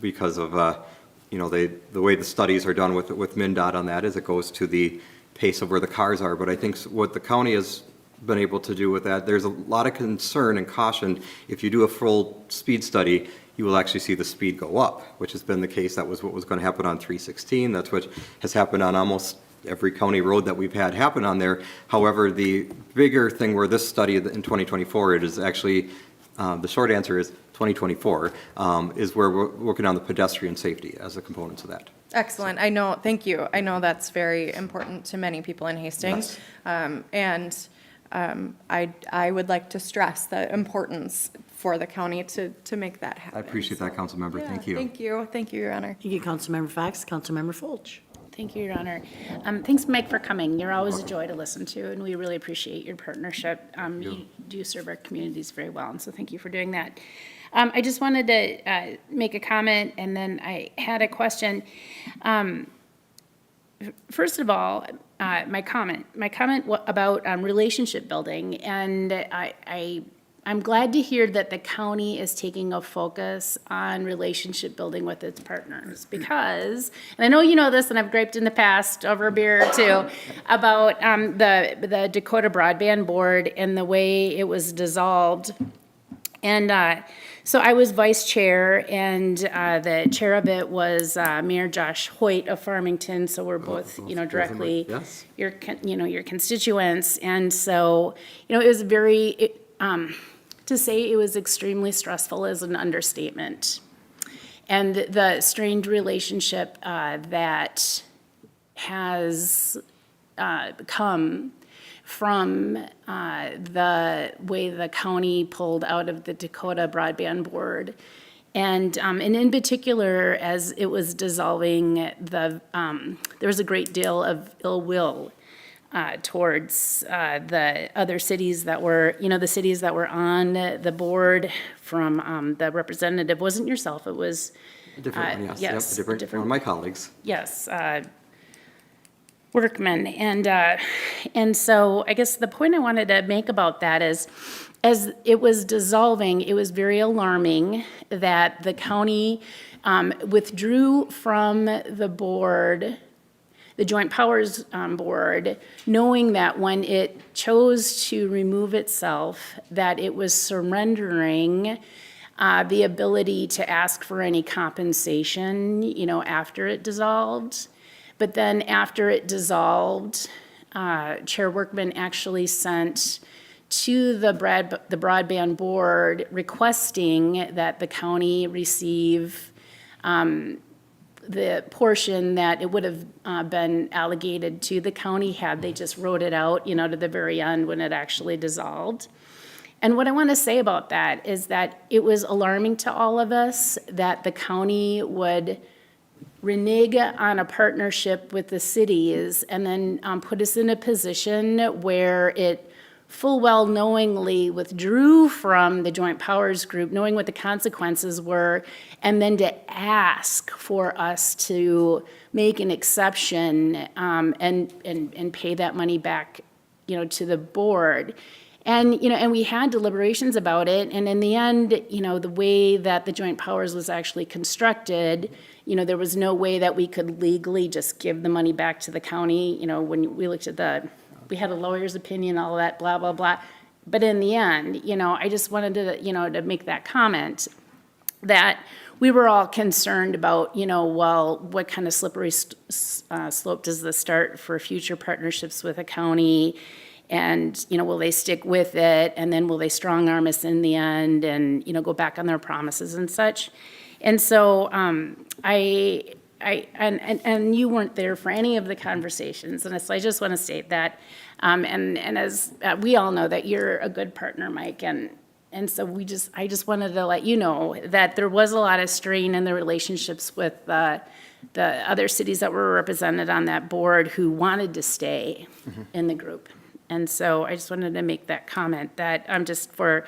because of the way the studies are done with MnDOT on that is it goes to the pace of where the cars are. But I think what the county has been able to do with that, there's a lot of concern and caution. If you do a full speed study, you will actually see the speed go up, which has been the case. That was what was going to happen on 316. That's what has happened on almost every county road that we've had happen on there. However, the bigger thing where this study in 2024, it is actually, the short answer is 2024, is where we're working on the pedestrian safety as a component to that.
Excellent. I know, thank you. I know that's very important to many people in Hastings.
Yes.
I would like to stress the importance for the county to make that happen.
I appreciate that, council member.
Yeah,
Thank you.
Thank you. Thank you, Your Honor.
Thank you, Councilmember Fox. Councilmember Fulch.
Thank you, Your Honor. Thanks, Mike, for coming. You're always a joy to listen to, and we really appreciate your partnership. You do serve our communities very well, and so thank you for doing that. I just wanted to make a comment, and then I had a question. First of all, my comment about relationship building, and I'm glad to hear that the county is taking a focus on relationship building with its partners, because, and I know you know this, and I've griped in the past over a beer or two about the Dakota Broadband Board and the way it was dissolved. And so I was vice chair, and the chair of it was Mayor Josh Hoyt of Farmington. So we're both, directly
Yes.
your constituents. And so, it was very, to say it was extremely stressful is an understatement. And the strained relationship that has come from the way the county pulled out of the Dakota Broadband Board. And in particular, as it was dissolving, there was a great deal of ill will towards the other cities that were, the cities that were on the board. From the representative, wasn't yourself, it was.
A different one, yes.
Yes,
Yep, a different one of my colleagues.
Yes, workmen. And so I guess the point I wanted to make about that is, as it was dissolving, it was very alarming that the county withdrew from the board, the Joint Powers Board, knowing that when it chose to remove itself, that it was surrendering the ability to ask for any compensation, after it dissolved. But then after it dissolved, Chair Workman actually sent to the Broadband Board requesting that the county receive the portion that it would have been allocated to the county had they just wrote it out, to the very end when it actually dissolved. And what I want to say about that is that it was alarming to all of us that the county would renege on a partnership with the cities and then put us in a position where it full well knowingly withdrew from the Joint Powers Group, knowing what the consequences were, and then to ask for us to make an exception and pay that money back, to the board. And, and we had deliberations about it, and in the end, the way that the Joint Powers was actually constructed, there was no way that we could legally just give the money back to the county. When we looked at we had a lawyer's opinion, all that, blah, blah, blah. But in the end, I just wanted to, to make that comment that we were all concerned about, well, what kind of slippery slope does this start for future partnerships with a county? And, will they stick with it? And then will they strong arm us in the end and, go back on their promises and such? And so and you weren't there for any of the conversations. And so I just want to state that And as we all know that you're a good partner, Mike, and so I just wanted to let you know that there was a lot of strain in the relationships with the other cities that were represented on that board who wanted to stay in the group. And so I just wanted to make that comment that just for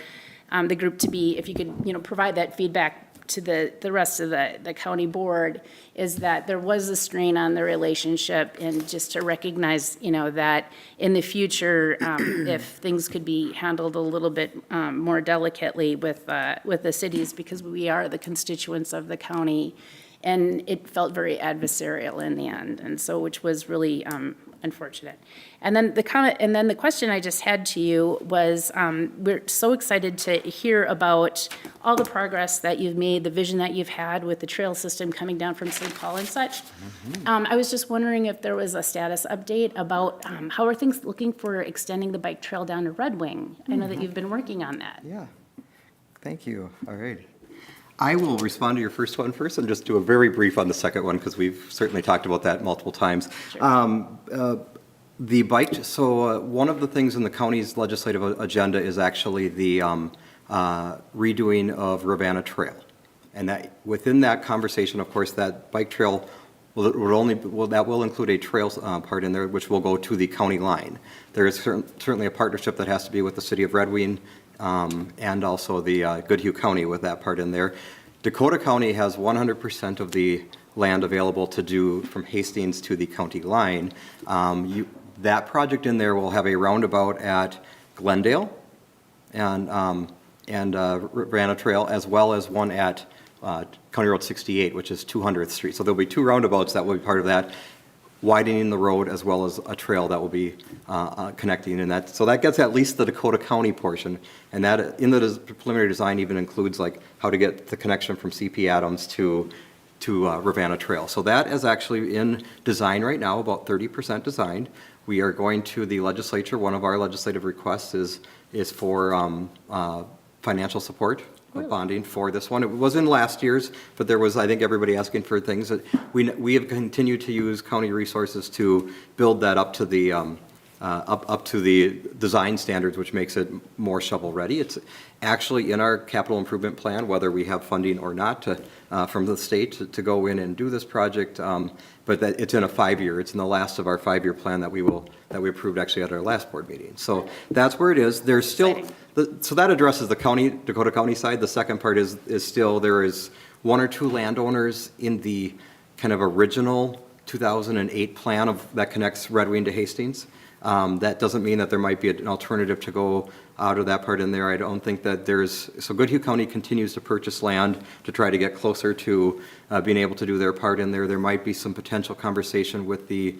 the group to be, if you could, provide that feedback to the rest of the county board, is that there was a strain on the relationship, and just to recognize, that in the future, if things could be handled a little bit more delicately with the cities, because we are the constituents of the county, and it felt very adversarial in the end, and so, which was really unfortunate. And then the question I just had to you was, we're so excited to hear about all the progress that you've made, the vision that you've had with the trail system coming down from St. Paul and such. I was just wondering if there was a status update about how are things looking for extending the bike trail down to Red Wing? I know that you've been working on that.
Yeah, thank you. All right. I will respond to your first one first and just do a very brief on the second one, because we've certainly talked about that multiple times.
Sure.
The bike, so one of the things in the county's legislative agenda is actually the redoing of Ravenna Trail. And that, within that conversation, of course, that bike trail will include a trail part in there, which will go to the county line. There is certainly a partnership that has to be with the city of Red Wing, and also the Goodhue County with that part in there. Dakota County has 100% of the land available to do from Hastings to the county line. That project in there will have a roundabout at Glendale and Ravenna Trail, as well as one at County Road 68, which is 200th Street. So there'll be two roundabouts that will be part of that, widening the road as well as a trail that will be connecting in that. So that gets at least the Dakota County portion, and that in the preliminary design even includes like how to get the connection from CP Adams to Ravenna Trail. So that is actually in design right now, about 30% designed. We are going to the legislature. One of our legislative requests is for financial support of bonding for this one. It was in last year's, but there was, I think, everybody asking for things. That we have continued to use county resources to build that up to the up to the design standards, which makes it more shovel-ready. It's actually in our capital improvement plan, whether we have funding or not from the state to go in and do this project, but that it's in a 5-year. It's in the last of our 5-year plan that we approved actually at our last board meeting. So that's where it is. There's still, so that addresses the Dakota County side. The second part is still, there is 1 or 2 landowners in the kind of original 2008 plan that connects Red Wing to Hastings. That doesn't mean that there might be an alternative to go out of that part in there. I don't think that so Goodhue County continues to purchase land to try to get closer to being able to do their part in there. There might be some potential conversation with the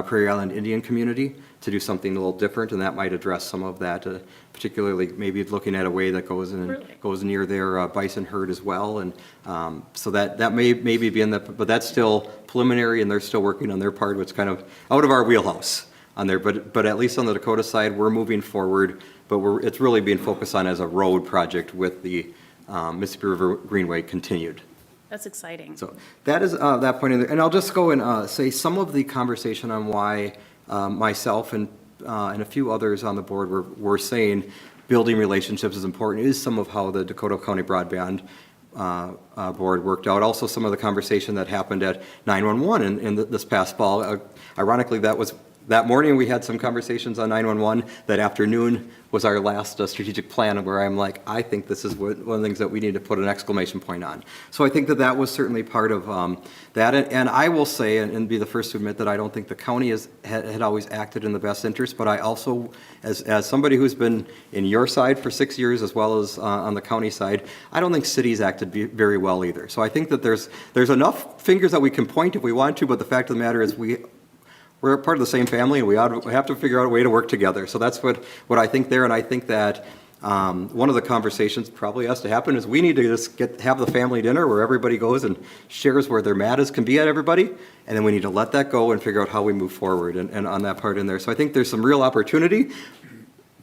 Prairie Island Indian community to do something a little different, and that might address some of that, particularly maybe looking at a way that goes near their bison herd as well. And so that may be in that, but that's still preliminary, and they're still working on their part, which is kind of out of our wheelhouse on there. But at least on the Dakota side, we're moving forward, but it's really being focused on as a road project with the Mississippi River Greenway continued.
That's exciting.
So that is that point in there. And I'll just go and say some of the conversation on why myself and a few others on the board were saying building relationships is important is some of how the Dakota County Broadband board worked out. Also, some of the conversation that happened at 911 in this past fall. Ironically, that morning we had some conversations on 911. That afternoon was our last strategic plan, where I'm like, I think this is one of the things that we need to put an exclamation point on. So I think that was certainly part of that. And I will say, and be the first to admit, that I don't think the county had always acted in the best interest. But I also, as somebody who's been in your side for 6 years, as well as on the county side, I don't think cities acted very well either. So I think that there's enough fingers that we can point if we want to. But the fact of the matter is we're part of the same family, and we have to figure out a way to work together. So that's what I think there, and I think that one of the conversations probably has to happen is we need to just have the family dinner where everybody goes and shares where their mad as can be at everybody, and then we need to let that go and figure out how we move forward and on that part in there. So I think there's some real opportunity,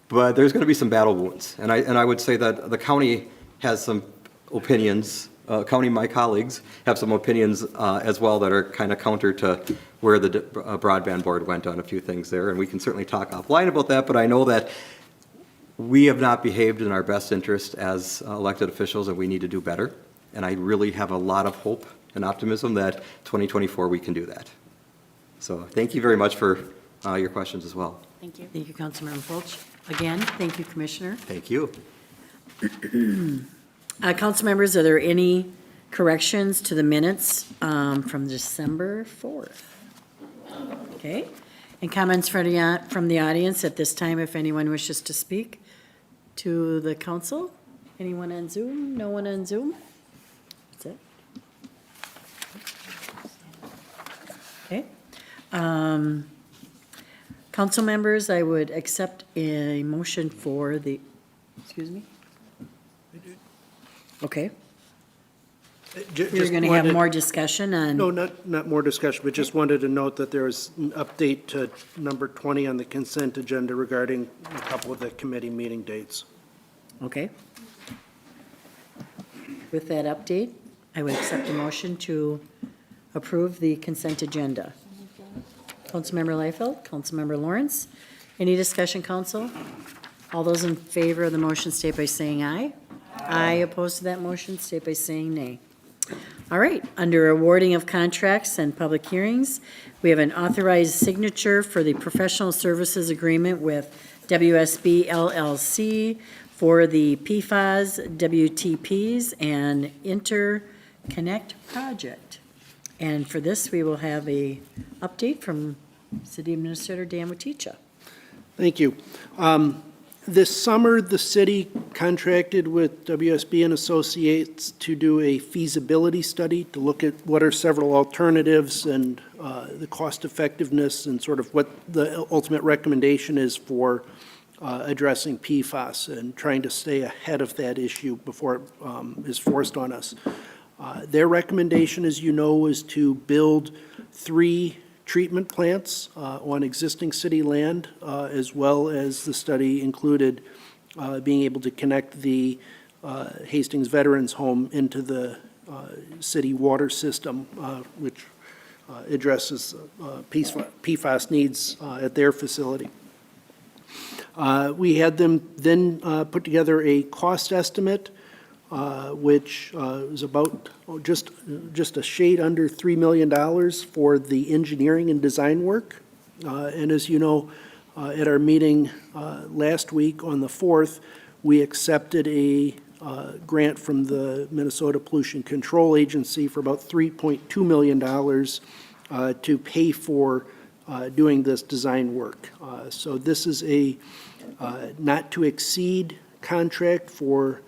but there's going to be some battle wounds, and I would say that the county has some opinions my colleagues, have some opinions as well that are kind of counter to where the broadband board went on a few things there, and we can certainly talk offline about that, but I know that we have not behaved in our best interest as elected officials, and we need to do better. And I really have a lot of hope and optimism that 2024 we can do that. So thank you very much for your questions as well.
Thank you.
Thank you, Councilmember Fulch. Again, thank you, Commissioner.
Thank you.
Council members, are there any corrections to the minutes from December 4th? Okay. And comments from the audience at this time, if anyone wishes to speak to the council? Anyone on Zoom? No one on Zoom? That's it. Okay. Council members, I would accept a motion for the, excuse me? Okay. We're going to have more discussion on.
No, not more discussion, but just wanted to note that there was an update to number 20 on the consent agenda regarding a couple of the committee meeting dates.
Okay. With that update, I would accept a motion to approve the consent agenda. Councilmember Liefeld, Councilmember Lawrence. Any discussion, council? All those in favor of the motion state by saying aye. Aye. Opposed to that motion state by saying nay. All right, under awarding of contracts and public hearings, we have an authorized signature for the professional services agreement with WSB LLC for the PFAS, WTPs, and Interconnect project. And for this, we will have a update from City Administrator Dan Waticha.
Thank you. This summer, the city contracted with WSB and Associates to do a feasibility study to look at what are several alternatives and the cost effectiveness and sort of what the ultimate recommendation is for addressing PFAS and trying to stay ahead of that issue before it is forced on us. Their recommendation, as you know, is to build 3 treatment plants on existing city land, as well as the study included being able to connect the Hastings Veterans Home into the city water system, which addresses PFAS needs at their facility. We had them then put together a cost estimate, which is about just a shade under $3 million for the engineering and design work. And as you know, at our meeting last week on the 4th, we accepted a grant from the Minnesota Pollution Control Agency for about $3.2 million to pay for doing this design work. So this is a not to exceed contract for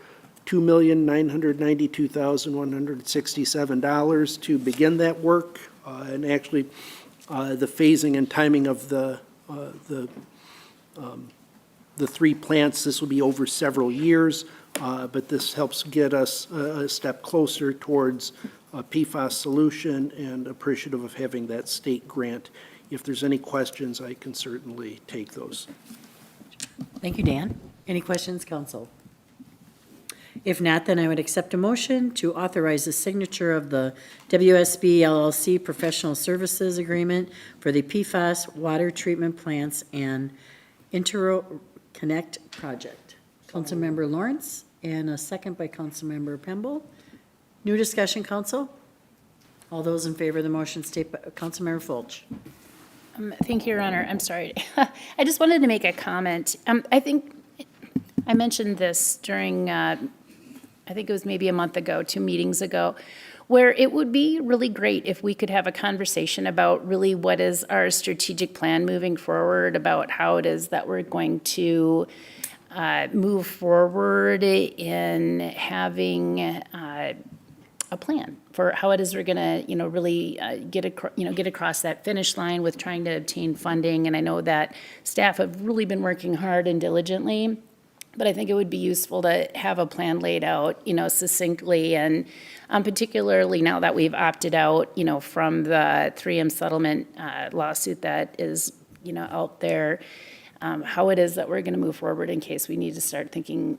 $2,992,167 to begin that work. And actually, the phasing and timing of the 3 plants, this will be over several years, but this helps get us a step closer towards a PFAS solution and appreciative of having that state grant. If there's any questions, I can certainly take those.
Thank you, Dan. Any questions, council? If not, then I would accept a motion to authorize the signature of the WSB LLC Professional Services Agreement for the PFAS water treatment plants and Interconnect project. Councilmember Lawrence, and a second by Councilmember Pemble. New discussion, council? All those in favor of the motion state by Councilmember Fulch.
Thank you, Your Honor. I'm sorry. I just wanted to make a comment. I think I mentioned this during, I think it was maybe a month ago, 2 meetings ago, where it would be really great if we could have a conversation about really what is our strategic plan moving forward, about how it is that we're going to move forward in having a plan for how it is we're going to, really get across that finish line with trying to obtain funding. And I know that staff have really been working hard and diligently, but I think it would be useful to have a plan laid out, succinctly, and particularly now that we've opted out, from the 3M settlement lawsuit that is, out there, how it is that we're going to move forward in case we need to start thinking,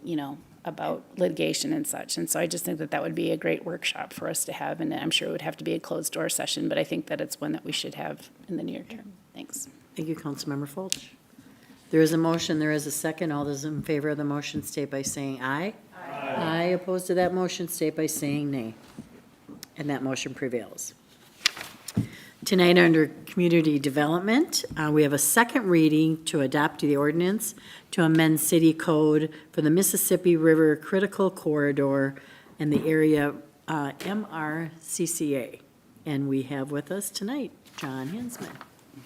about litigation and such. And so I just think that that would be a great workshop for us to have, and I'm sure it would have to be a closed-door session, but I think that it's one that we should have in the near term. Thanks.
Thank you, Councilmember Fulch. There is a motion, there is a second. All those in favor of the motion state by saying aye. Aye. Opposed to that motion state by saying nay. And that motion prevails. Tonight, under Community Development, we have a second reading to adopt the ordinance to amend city code for the Mississippi River Critical Corridor and the area MRCCA. And we have with us tonight John Hinsman.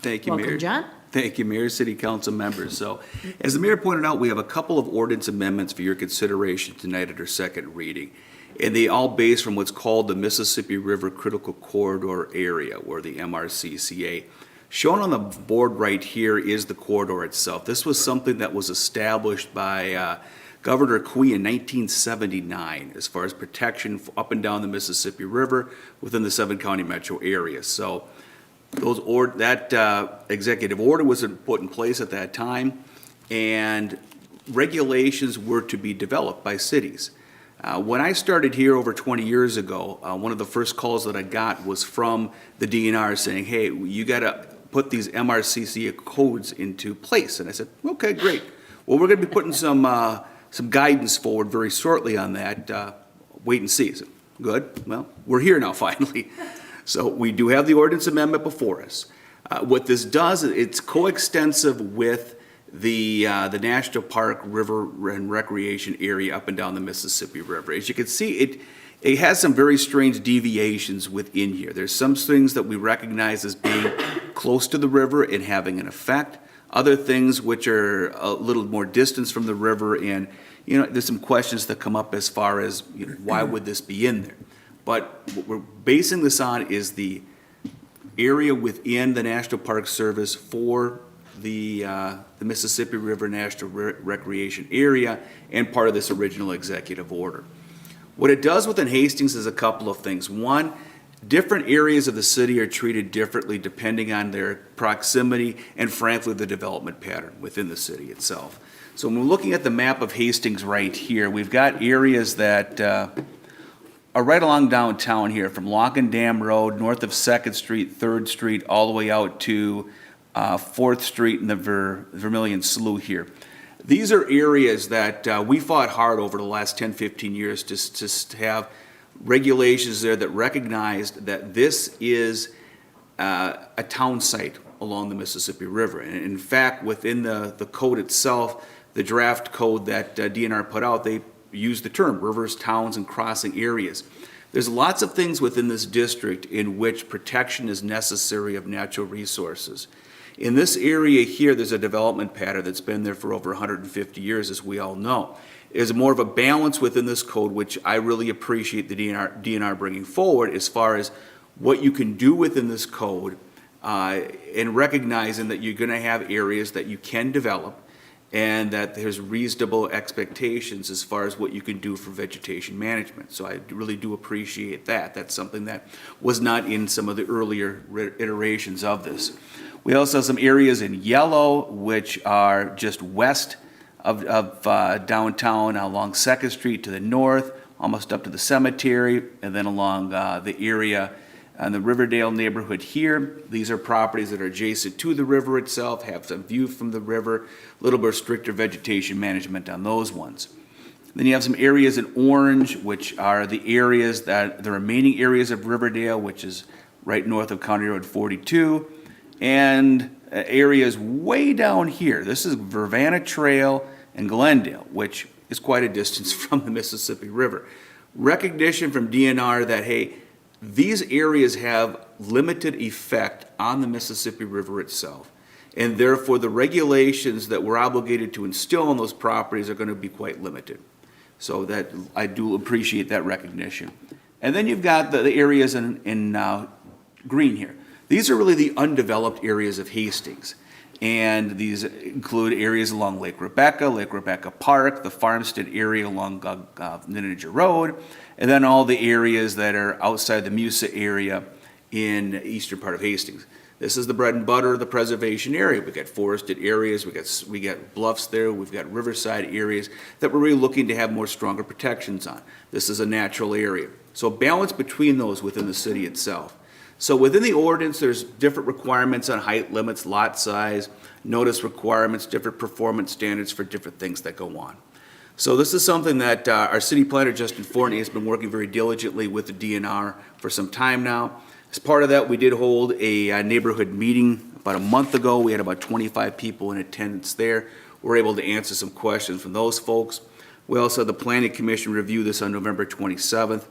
Thank you, Mayor.
Welcome, John.
Thank you, Mayor, City Council members. So, as the Mayor pointed out, we have a couple of ordinance amendments for your consideration tonight at our second reading. And they all base from what's called the Mississippi River Critical Corridor Area, or the MRCCA. Shown on the board right here is the corridor itself. This was something that was established by Governor Quee in 1979 as far as protection up and down the Mississippi River within the 7-county metro area. So that executive order was put in place at that time, and regulations were to be developed by cities. When I started here over 20 years ago, one of the first calls that I got was from the DNR saying, hey, you got to put these MRCCA codes into place. And I said, okay, great. Well, we're going to be putting some guidance forward very shortly on that. Wait and see. So, good. Well, we're here now finally. So we do have the ordinance amendment before us. What this does, it's coextensive with the National Park River and Recreation Area up and down the Mississippi River. As you can see, it has some very strange deviations within here. There's some things that we recognize as being close to the river and having an effect. Other things which are a little more distance from the river, and there's some questions that come up as far as why would this be in there. But what we're basing this on is the area within the National Park Service for the Mississippi River National Recreation Area and part of this original executive order. What it does within Hastings is a couple of things. One, different areas of the city are treated differently depending on their proximity and frankly the development pattern within the city itself. So when we're looking at the map of Hastings right here, we've got areas that are right along downtown here, from Lock and Dam Road, north of 2nd Street, 3rd Street, all the way out to 4th Street and the Vermilion Slough here. These are areas that we fought hard over the last 10, 15 years to have regulations there that recognized that this is a town site along the Mississippi River. And in fact, within the code itself, the draft code that DNR put out, they use the term rivers, towns, and crossing areas. There's lots of things within this district in which protection is necessary of natural resources. In this area here, there's a development pattern that's been there for over 150 years, as we all know. There's more of a balance within this code, which I really appreciate the DNR bringing forward as far as what you can do within this code and recognizing that you're going to have areas that you can develop and that there's reasonable expectations as far as what you can do for vegetation management. So I really do appreciate that. That's something that was not in some of the earlier iterations of this. We also have some areas in yellow, which are just west of downtown along 2nd Street to the north, almost up to the cemetery, and then along the area in the Riverdale neighborhood here. These are properties that are adjacent to the river itself, have some view from the river, a little bit stricter vegetation management on those ones. Then you have some areas in orange, which are the areas that, the remaining areas of Riverdale, which is right north of County Road 42, and areas way down here. This is Vervana Trail and Glendale, which is quite a distance from the Mississippi River. Recognition from DNR that, hey, these areas have limited effect on the Mississippi River itself, and therefore the regulations that we're obligated to instill on those properties are going to be quite limited. So that I do appreciate that recognition. And then you've got the areas in green here. These are really the undeveloped areas of Hastings. And these include areas along Lake Rebecca Park, the Farmstead area along Ninninger Road, and then all the areas that are outside the Musa area in the eastern part of Hastings. This is the bread and butter of the preservation area. We've got forested areas, we got bluffs there, we've got riverside areas that we're really looking to have more stronger protections on. This is a natural area. So a balance between those within the city itself. So within the ordinance, there's different requirements on height limits, lot size, notice requirements, different performance standards for different things that go on. So this is something that our city planner, Justin Forney, has been working very diligently with the DNR for some time now. As part of that, we did hold a neighborhood meeting about a month ago. We had about 25 people in attendance there. We were able to answer some questions from those folks. We also had the Planning Commission review this on November 27th.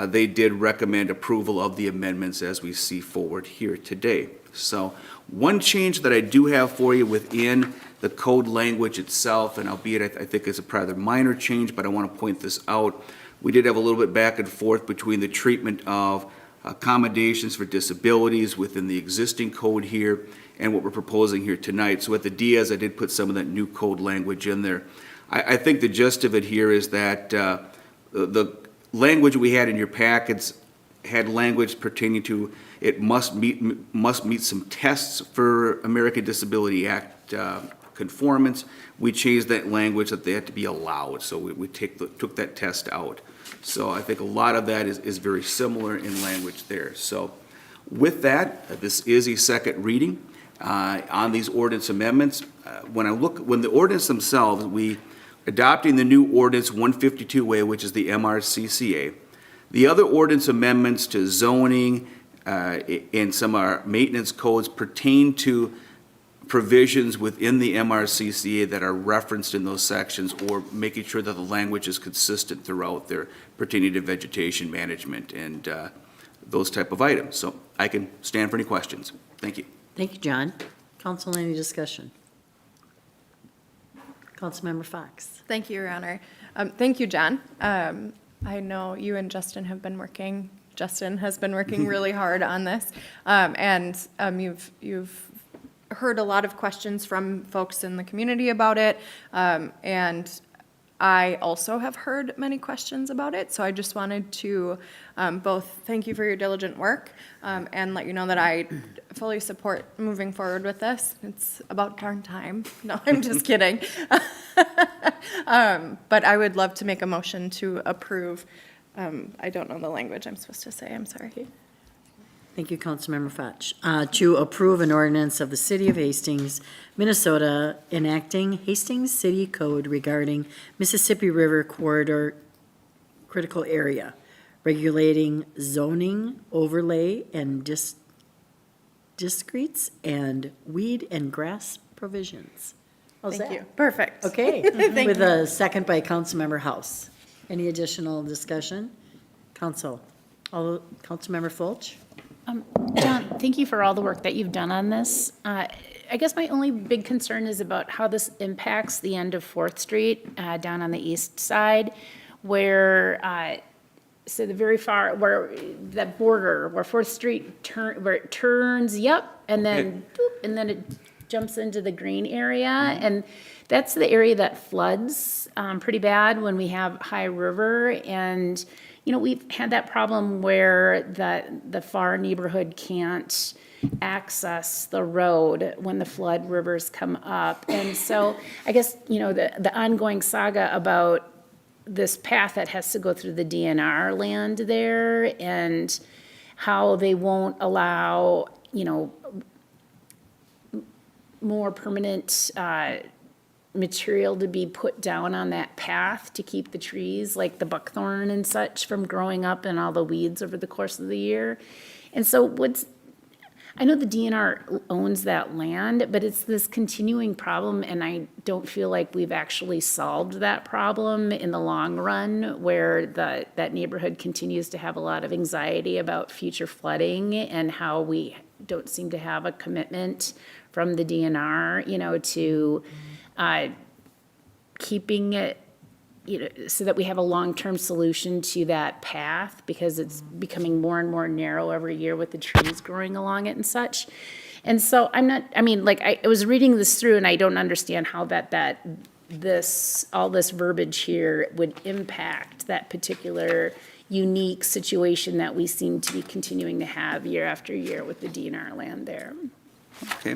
They did recommend approval of the amendments as we see forward here today. So one change that I do have for you within the code language itself, and albeit I think it's a rather minor change, but I want to point this out. We did have a little bit back and forth between the treatment of accommodations for disabilities within the existing code here and what we're proposing here tonight. So at the Diaz, I did put some of that new code language in there. I think the gist of it here is that the language we had in your packets had language pertaining to it must meet some tests for American Disability Act conformance. We changed that language that they had to be allowed, so we took that test out. So I think a lot of that is very similar in language there. So with that, this is a second reading on these ordinance amendments. When the ordinance themselves, we adopting the new ordinance 152A, which is the MRCCA. The other ordinance amendments to zoning and some of our maintenance codes pertain to provisions within the MRCCA that are referenced in those sections, or making sure that the language is consistent throughout there pertaining to vegetation management and those type of items. So I can stand for any questions. Thank you.
Thank you, John. Council, any discussion? Councilmember Fox.
Thank you, Your Honor. Thank you, John. I know you and Justin has been working really hard on this. And you've heard a lot of questions from folks in the community about it. And I also have heard many questions about it. So I just wanted to both thank you for your diligent work and let you know that I fully support moving forward with this. It's about darn time. No, I'm just kidding. But I would love to make a motion to approve. I don't know the language I'm supposed to say. I'm sorry.
Thank you, Councilmember Foch. To approve an ordinance of the City of Hastings, Minnesota, enacting Hastings City Code regarding Mississippi River Corridor Critical Area, regulating zoning, overlay, and discretes, and weed and grass provisions. How's
Thank
that?
you. Perfect.
Okay,
Thank
with
you.
a second by Councilmember House. Any additional discussion? Councilmember Fulch?
John, thank you for all the work that you've done on this. I guess my only big concern is about how this impacts the end of 4th Street down on the east side, where, so the very far, where that border, where 4th Street where it turns, yep, and then, boop, and then it jumps into the green area. And that's the area that floods pretty bad when we have high river. And you know, we've had that problem where the far neighborhood can't access the road when the flood rivers come up. And so I guess, you know, the ongoing saga about this path that has to go through the DNR land there, and how they won't allow, you know, more permanent material to be put down on that path to keep the trees, like the buckthorn and such, from growing up and all the weeds over the course of the year. And so I know the DNR owns that land, but it's this continuing problem, and I don't feel like we've actually solved that problem in the long run, where that neighborhood continues to have a lot of anxiety about future flooding, and how we don't seem to have a commitment from the DNR, you know, to keeping it, you know, so that we have a long-term solution to that path, because it's becoming more and more narrow every year with the trees growing along it and such. And so I was reading this through, and I don't understand how all this verbiage here would impact that particular, unique situation that we seem to be continuing to have year after year with the DNR land there.
Okay.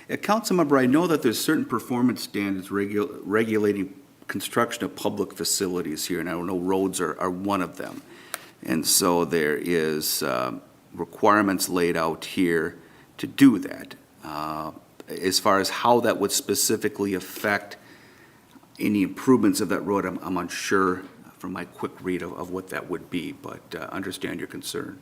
Councilmember, I know that there's certain performance standards regulating construction of public facilities here, and I know roads are one of them. And so there is requirements laid out here to do that. As far as how that would specifically affect any improvements of that road, I'm unsure from my quick read of what that would be, but understand your concern.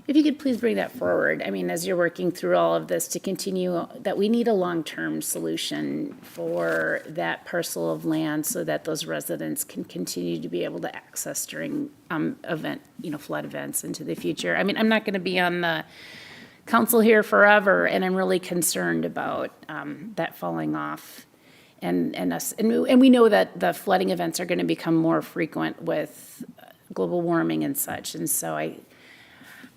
If you could please bring that forward, I mean, as you're working through all of this to continue, that we need a long-term solution for that parcel of land so that those residents can continue to be able to access during flood events into the future. I mean, I'm not going to be on the council here forever, and I'm really concerned about that falling off. And we know that the flooding events are going to become more frequent with global warming and such, and so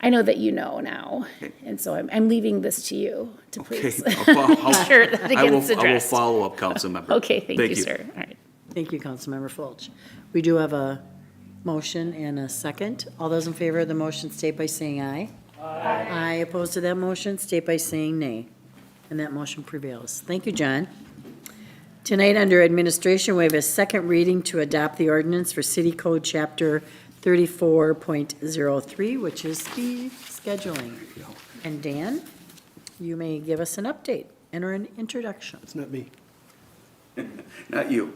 I know that you know now, and so I'm leaving this to you to please
Okay.
ensure that it gets addressed.
I will follow up, Councilmember.
Okay, thank you, sir. All right.
Thank you, Councilmember Fulch. We do have a motion and a second. All those in favor of the motion state by saying aye. Aye. Aye, opposed to that motion, state by saying nay. And that motion prevails. Thank you, John. Tonight, under administration, we have a second reading to adopt the ordinance for City Code Chapter 34.03, which is fee scheduling. And Dan, you may give us an update and or an introduction.
It's not me.
Not you.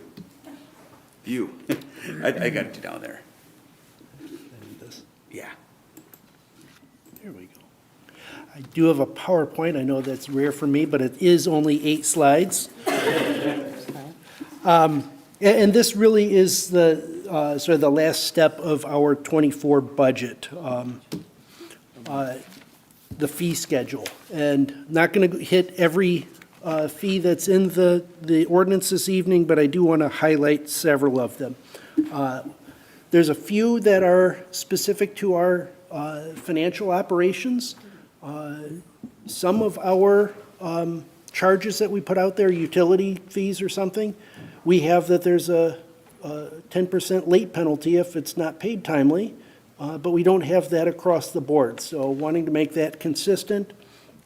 You. I got you down there.
I need this.
Yeah.
There we go. I do have a PowerPoint. I know that's rare for me, but it is only 8 slides. And this really is the sort of the last step of our '24 budget, the fee schedule. And not going to hit every fee that's in the ordinance this evening, but I do want to highlight several of them. There's a few that are specific to our financial operations. Some of our charges that we put out there, utility fees or something, we have that there's a 10% late penalty if it's not paid timely, but we don't have that across the board. So wanting to make that consistent.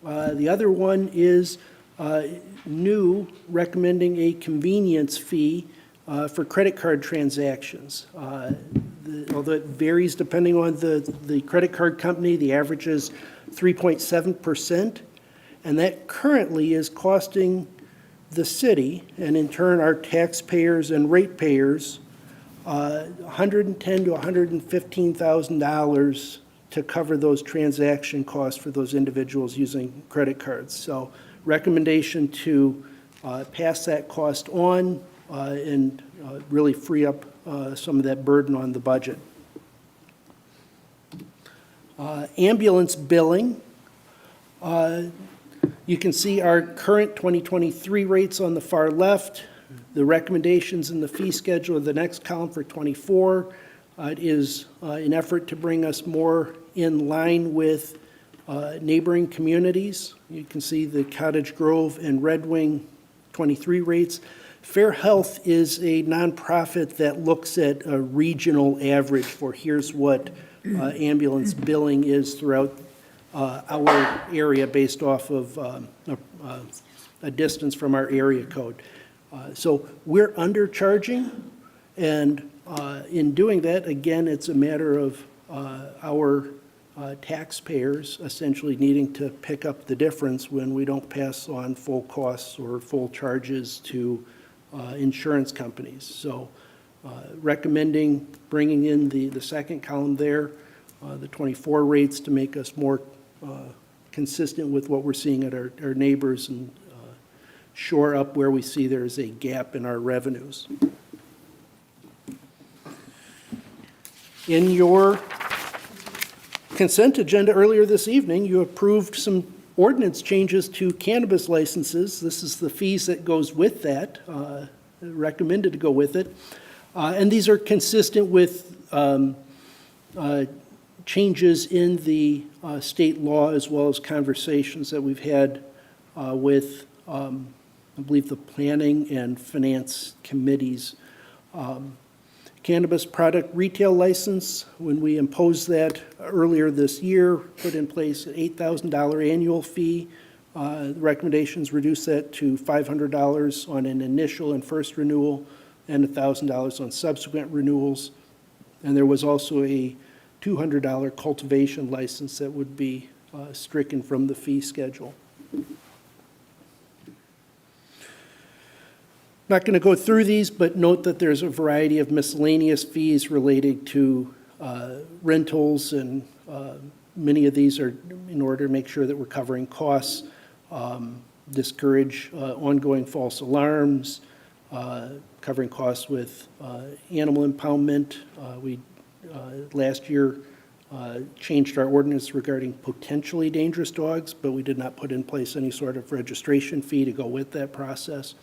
The other one is new, recommending a convenience fee for credit card transactions. Although it varies depending on the credit card company, the average is 3.7%, and that currently is costing the city, and in turn our taxpayers and ratepayers, $110,000 to $115,000 to cover those transaction costs for those individuals using credit cards. So recommendation to pass that cost on and really free up some of that burden on the budget. Ambulance billing. You can see our current 2023 rates on the far left. The recommendations in the fee schedule of the next column for '24 is an effort to bring us more in line with neighboring communities. You can see the Cottage Grove and Red Wing '23 rates. Fair Health is a nonprofit that looks at a regional average for here's what ambulance billing is throughout our area based off of a distance from our area code. So we're undercharging, and in doing that, again, it's a matter of our taxpayers essentially needing to pick up the difference when we don't pass on full costs or full charges to insurance companies. So recommending bringing in the second column there, the '24 rates to make us more consistent with what we're seeing at our neighbors and shore up where we see there's a gap in our revenues. In your consent agenda earlier this evening, you approved some ordinance changes to cannabis licenses. This is the fees that goes with that, recommended to go with it. And these are consistent with changes in the state law as well as conversations that we've had with, I believe, the planning and finance committees. cannabis product retail license. When we imposed that earlier this year, put in place an $8,000 annual fee. The recommendations reduce that to $500 on an initial and first renewal and $1,000 on subsequent renewals. And there was also a $200 cultivation license that would be stricken from the fee schedule. Not going to go through these, but note that there's a variety of miscellaneous fees related to rentals, and many of these are in order to make sure that we're covering costs, discourage ongoing false alarms, covering costs with animal impoundment. We last year changed our ordinance regarding potentially dangerous dogs, but we did not put in place any sort of registration fee to go with that process.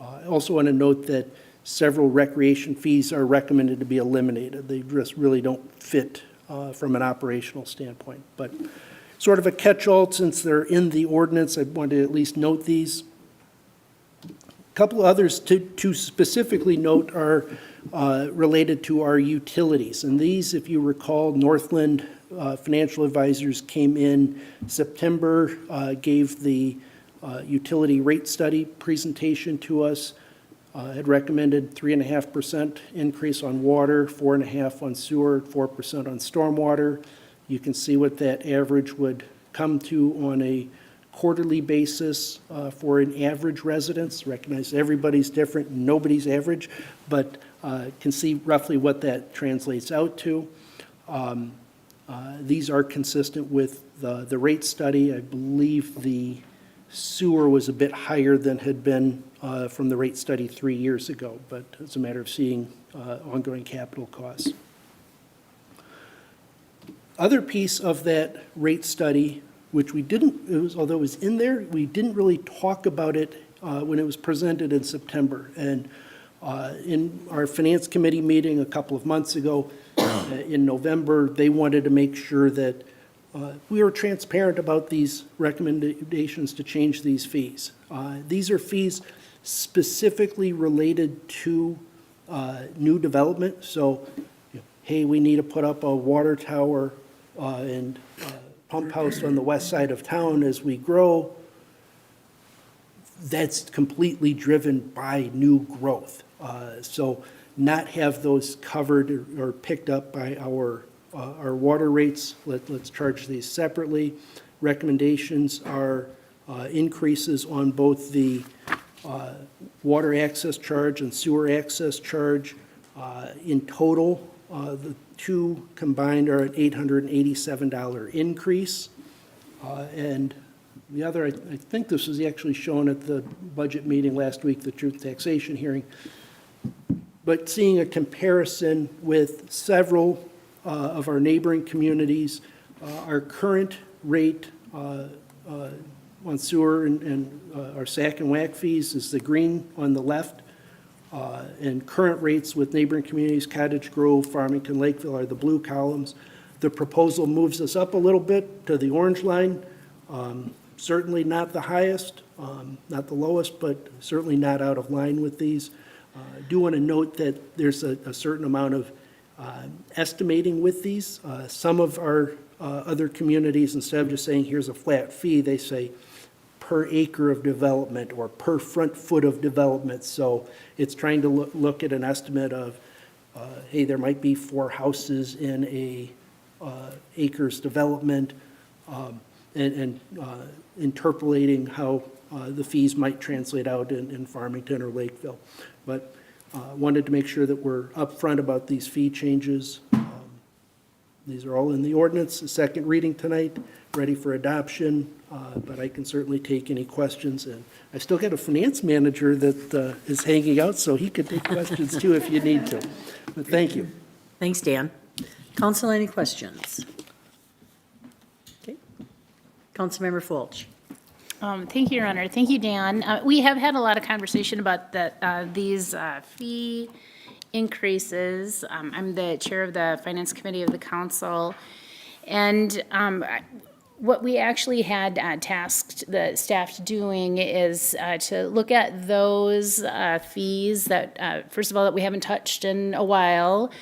I also want to note that several recreation fees are recommended to be eliminated. They just really don't fit from an operational standpoint. But sort of a catch-all, since they're in the ordinance, I wanted to at least note these. A couple others to specifically note are related to our utilities. And these, if you recall, Northland Financial Advisors came in September, gave the utility rate study presentation to us, had recommended 3.5% increase on water, 4.5% on sewer, 4% on stormwater. You can see what that average would come to on a quarterly basis for an average residence. Recognize everybody's different, nobody's average, but can see roughly what that translates out to. These are consistent with the rate study. I believe the sewer was a bit higher than had been from the rate study 3 years ago, but it's a matter of seeing ongoing capital costs. Other piece of that rate study, which we didn't, although it was in there, we didn't really talk about it when it was presented in September. And in our finance committee meeting a couple of months ago, in November, they wanted to make sure that we were transparent about these recommendations to change these fees. These are fees specifically related to new development. So, hey, we need to put up a water tower and pump house on the west side of town as we grow. That's completely driven by new growth. So not have those covered or picked up by our water rates. Let's charge these separately. Recommendations are increases on both the water access charge and sewer access charge. In total, the two combined are an $887 increase. And the other, I think this was actually shown at the budget meeting last week, the truth taxation hearing, but seeing a comparison with several of our neighboring communities, our current rate on sewer and our SAC and WAC fees is the green on the left, and current rates with neighboring communities, Cottage Grove, Farmington, Lakeville are the blue columns. The proposal moves us up a little bit to the orange line. Certainly not the highest, not the lowest, but certainly not out of line with these. I do want to note that there's a certain amount of estimating with these. Some of our other communities, instead of just saying here's a flat fee, they say per acre of development or per front foot of development. So it's trying to look at an estimate of, hey, there might be 4 houses in a acres development, and interpolating how the fees might translate out in Farmington or Lakeville. But wanted to make sure that we're upfront about these fee changes. These are all in the ordinance, the second reading tonight, ready for adoption, but I can certainly take any questions. And I still got a finance manager that is hanging out, so he could take questions too if you need to. But thank you.
Thanks, Dan. Council, any questions? Okay. Councilmember Fulch.
Thank you, Your Honor. Thank you, Dan. We have had a lot of conversation about these fee increases. I'm the chair of the Finance Committee of the Council, and What we actually had tasked the staff doing is to look at those fees that, first of all, that we haven't touched in a while,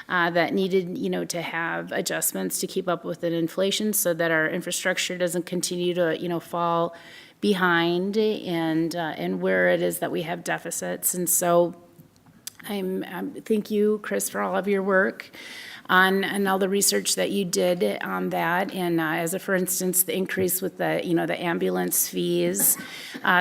that needed, to have adjustments to keep up with the inflation so that our infrastructure doesn't continue to, fall behind and where it is that we have deficits. And so thank you, Chris, for all of your work on all the research that you did on that. And as a, for instance, the increase with the, the ambulance fees,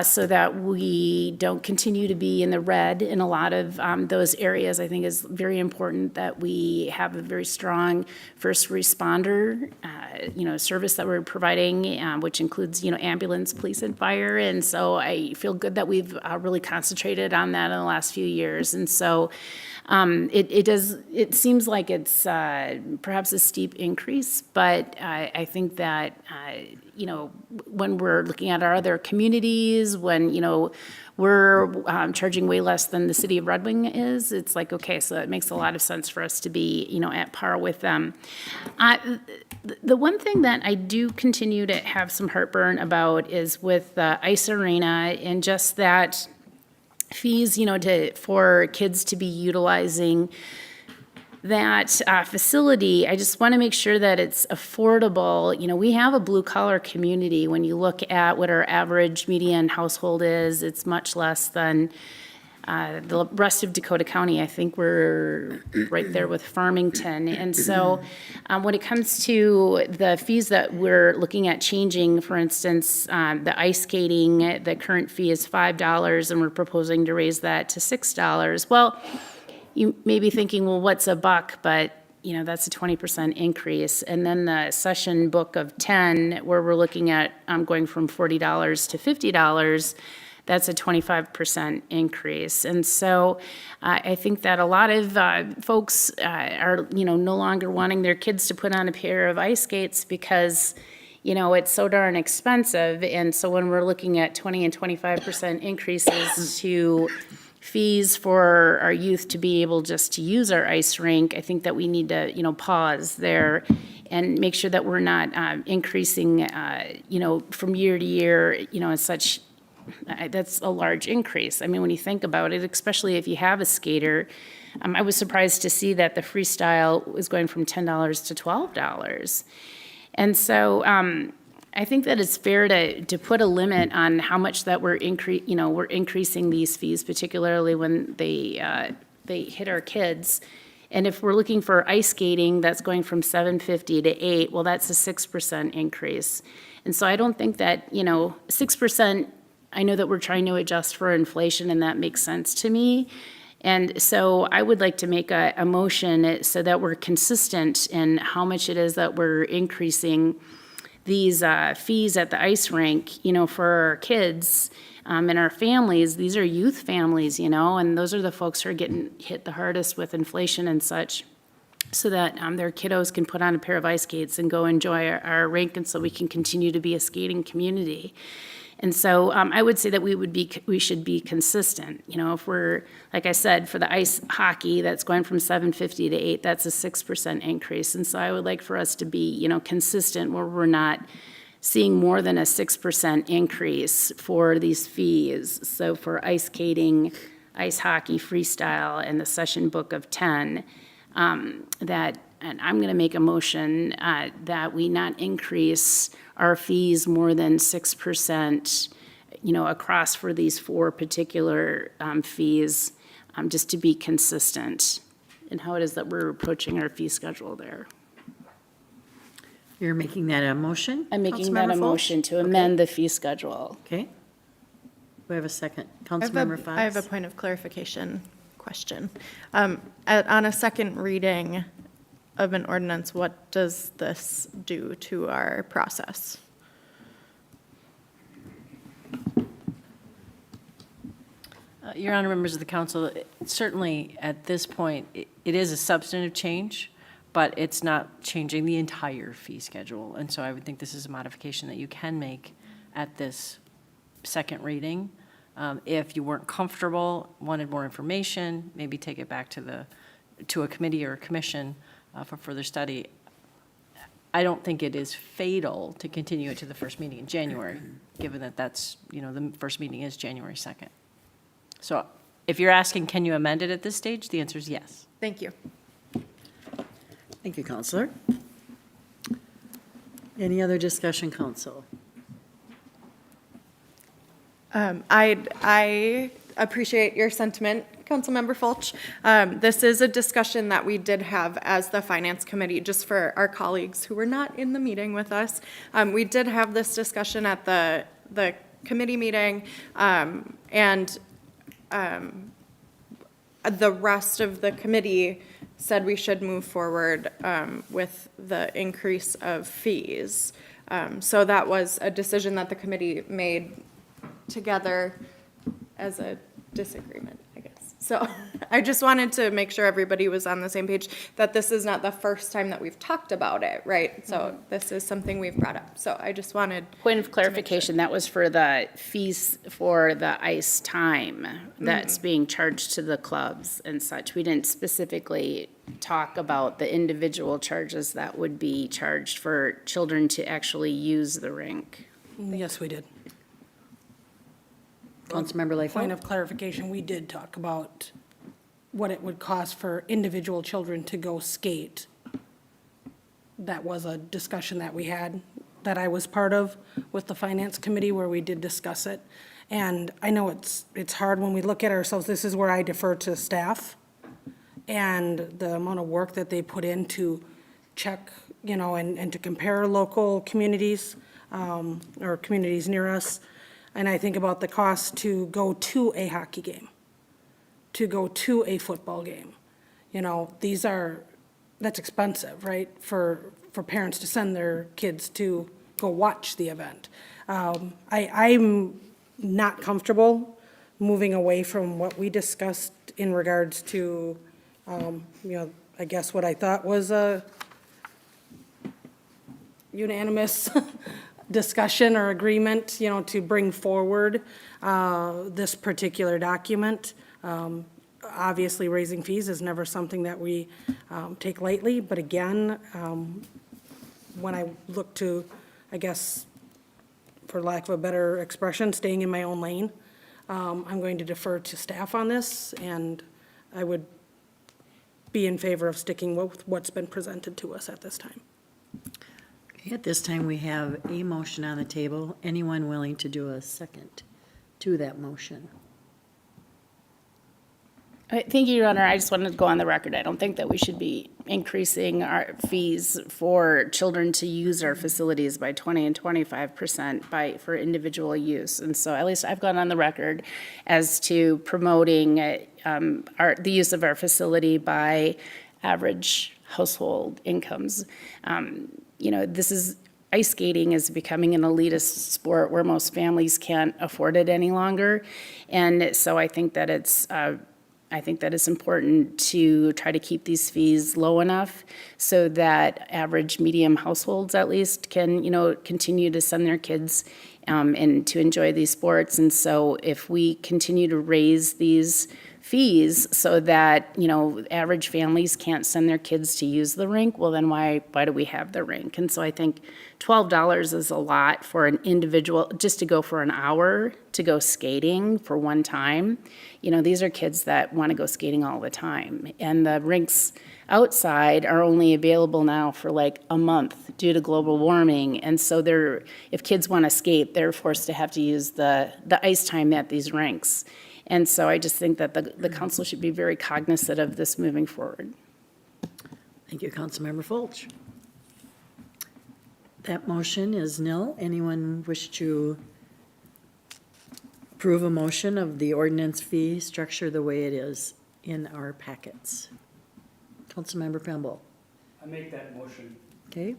so that we don't continue to be in the red in a lot of those areas, I think is very important that we have a very strong first responder, service that we're providing, which includes, ambulance, police, and fire. And so I feel good that we've really concentrated on that in the last few years. And so it seems like it's perhaps a steep increase, but I think that, when we're looking at our other communities, when, we're charging way less than the city of Red Wing is, it's like, okay, so it makes a lot of sense for us to be, at par with them. The one thing that I do continue to have some heartburn about is with the ice arena and just that fees, for kids to be utilizing that facility. I just want to make sure that it's affordable. We have a blue collar community. When you look at what our average median household is, it's much less than the rest of Dakota County. I think we're right there with Farmington. And so when it comes to the fees that we're looking at changing, for instance, the ice skating, the current fee is $5, and we're proposing to raise that to $6. Well, you may be thinking, well, what's a buck? But that's a 20% increase. And then the session book of 10, where we're looking at going from $40 to $50, that's a 25% increase. And so I think that a lot of folks are, no longer wanting their kids to put on a pair of ice skates because, it's so darn expensive. And so when we're looking at 20 and 25% increases to fees for our youth to be able just to use our ice rink, I think that we need to, pause there and make sure that we're not increasing, from year to year, as such. That's a large increase. I mean, when you think about it, especially if you have a skater, I was surprised to see that the freestyle was going from $10 to $12. And so I think that it's fair to put a limit on how much that we're increasing these fees, particularly when they hit our kids. And if we're looking for ice skating, that's going from $7.50 to $8. Well, that's a 6% increase. And so I don't think that 6%. I know that we're trying to adjust for inflation, and that makes sense to me. And so I would like to make a motion so that we're consistent in how much it is that we're increasing these fees at the ice rink, for our kids and our families. These are youth families, and those are the folks who are getting hit the hardest with inflation and such, so that their kiddos can put on a pair of ice skates and go enjoy our rink, and so we can continue to be a skating community. And so I would say that we should be consistent. If we're, like I said, for the ice hockey, that's going from $7.50 to $8, that's a 6% increase. And so I would like for us to be, consistent, where we're not seeing more than a 6% increase for these fees. So for ice skating, ice hockey, freestyle, and the session book of 10, and I'm going to make a motion that we not increase our fees more than 6%, across for these four particular fees, just to be consistent in how it is that we're approaching our fee schedule there.
You're making that a motion?
I'm making that a
Councilmember Fultz?
motion to amend the fee schedule.
Okay. Do we have a second?
I
Councilmember Fox?
have a point of clarification question. On a second reading of an ordinance, what does this do to our process?
Your Honor, members of the council, certainly at this point, it is a substantive change, but it's not changing the entire fee schedule. And so I would think this is a modification that you can make at this second reading. If you weren't comfortable, wanted more information, maybe take it back to a committee or a commission for further study.
I don't think it is fatal to continue it to the first meeting in January, given that that's, the first meeting is January 2nd. So if you're asking, can you amend it at this stage? The answer is yes.
Thank you.
Thank you, Counselor. Any other discussion, Council?
I appreciate your sentiment, Councilmember Fulch. This is a discussion that we did have as the Finance Committee, just for our colleagues who were not in the meeting with us. We did have this discussion at the committee meeting, and the rest of the committee said we should move forward with the increase of fees. So that was a decision that the committee made together as a disagreement, I guess. So I just wanted to make sure everybody was on the same page, that this is not the first time that we've talked about it, right? So this is something we've brought up. So I just wanted.
Point of clarification, that was for the fees for the ice time that's being charged to the clubs and such. We didn't specifically talk about the individual charges that would be charged for children to actually use the rink.
Yes, we did.
Councilmember Lightfoot?
Point of clarification, we did talk about what it would cost for individual children to go skate. That was a discussion that we had, that I was part of with the Finance Committee, where we did discuss it. And I know it's hard when we look at ourselves, this is where I defer to staff and the amount of work that they put in to check, and to compare local communities, or communities near us. And I think about the cost to go to a hockey game, to go to a football game. That's expensive, right, for parents to send their kids to go watch the event. I'm not comfortable moving away from what we discussed in regards to, I guess what I thought was a unanimous discussion or agreement, to bring forward this particular document. Obviously, raising fees is never something that we take lightly, but again, when I look to, I guess, for lack of a better expression, staying in my own lane, I'm going to defer to staff on this, and I would be in favor of sticking with what's been presented to us at this time.
At this time, we have a motion on the table. Anyone willing to do a second to that motion?
Thank you, Your Honor. I just wanted to go on the record. I don't think that we should be increasing our fees for children to use our facilities by 20 and 25% for individual use. And so at least I've gone on the record as to promoting the use of our facility by average household incomes. Ice skating is becoming an elitist sport where most families can't afford it any longer. And so I think that it's important to try to keep these fees low enough so that average medium households at least can, continue to send their kids and to enjoy these sports. And so if we continue to raise these fees so that, average families can't send their kids to use the rink, well, then why do we have the rink? And so I think $12 is a lot for an individual, just to go for an hour to go skating for one time. These are kids that want to go skating all the time. And the rinks outside are only available now for like a month due to global warming. And so if kids want to skate, they're forced to have to use the ice time at these rinks. And so I just think that the council should be very cognizant of this moving forward.
Thank you, Councilmember Fulch. That motion is nil. Anyone wish to approve a motion of the ordinance fee structure the way it is in our packets? Councilmember Pemble.
I make that motion.
Okay,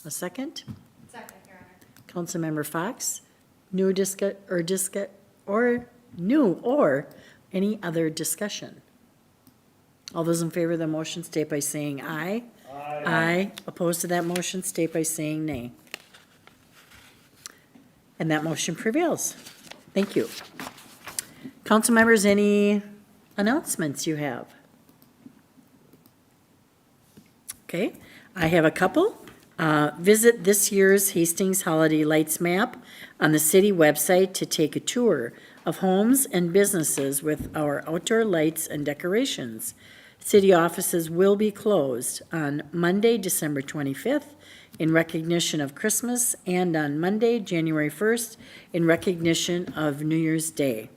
a second?
Second, Your Honor.
Councilmember Fox, new or any other discussion? All those in favor of the motion state by saying aye. Aye. Aye. Opposed to that motion state by saying nay. And that motion prevails. Thank you. Council members, any announcements you have? Okay, I have a couple. Visit this year's Hastings Holiday Lights map on the city website to take a tour of homes and businesses with our outdoor lights and decorations. City offices will be closed on Monday, December 25th, in recognition of Christmas, and on Monday, January 1st, in recognition of New Year's Day.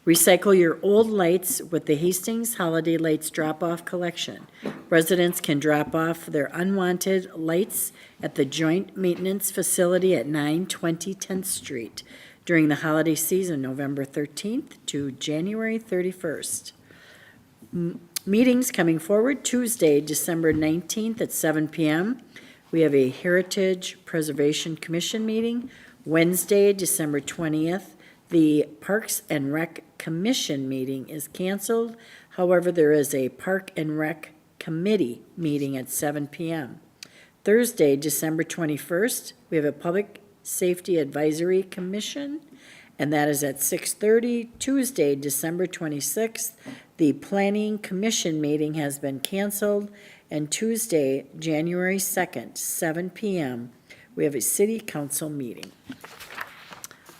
Recycle your old lights with the Hastings Holiday Lights Drop-Off Collection. Residents can drop off their unwanted lights at the Joint Maintenance Facility at 920 10th Street during the holiday season, November 13th to January 31st. Meetings coming forward, Tuesday, December 19th at 7 p.m. We have a Heritage Preservation Commission meeting. Wednesday, December 20th, the Parks and Rec Commission meeting is canceled. However, there is a Park and Rec Committee meeting at 7 p.m. Thursday, December 21st, we have a Public Safety Advisory Commission, and that is at 6:30. Tuesday, December 26th, the Planning Commission meeting has been canceled. And Tuesday, January 2nd, 7 p.m., we have a City Council meeting.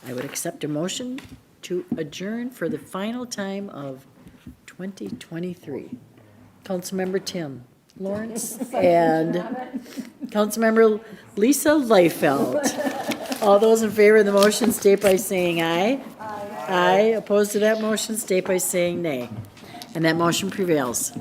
I would accept a motion to adjourn for the final time of 2023. Councilmember Tim Lawrence and Councilmember Lisa Liefeld. All those in favor of the motion state by saying aye. Aye. Opposed to that motion state by saying nay. And that motion prevails.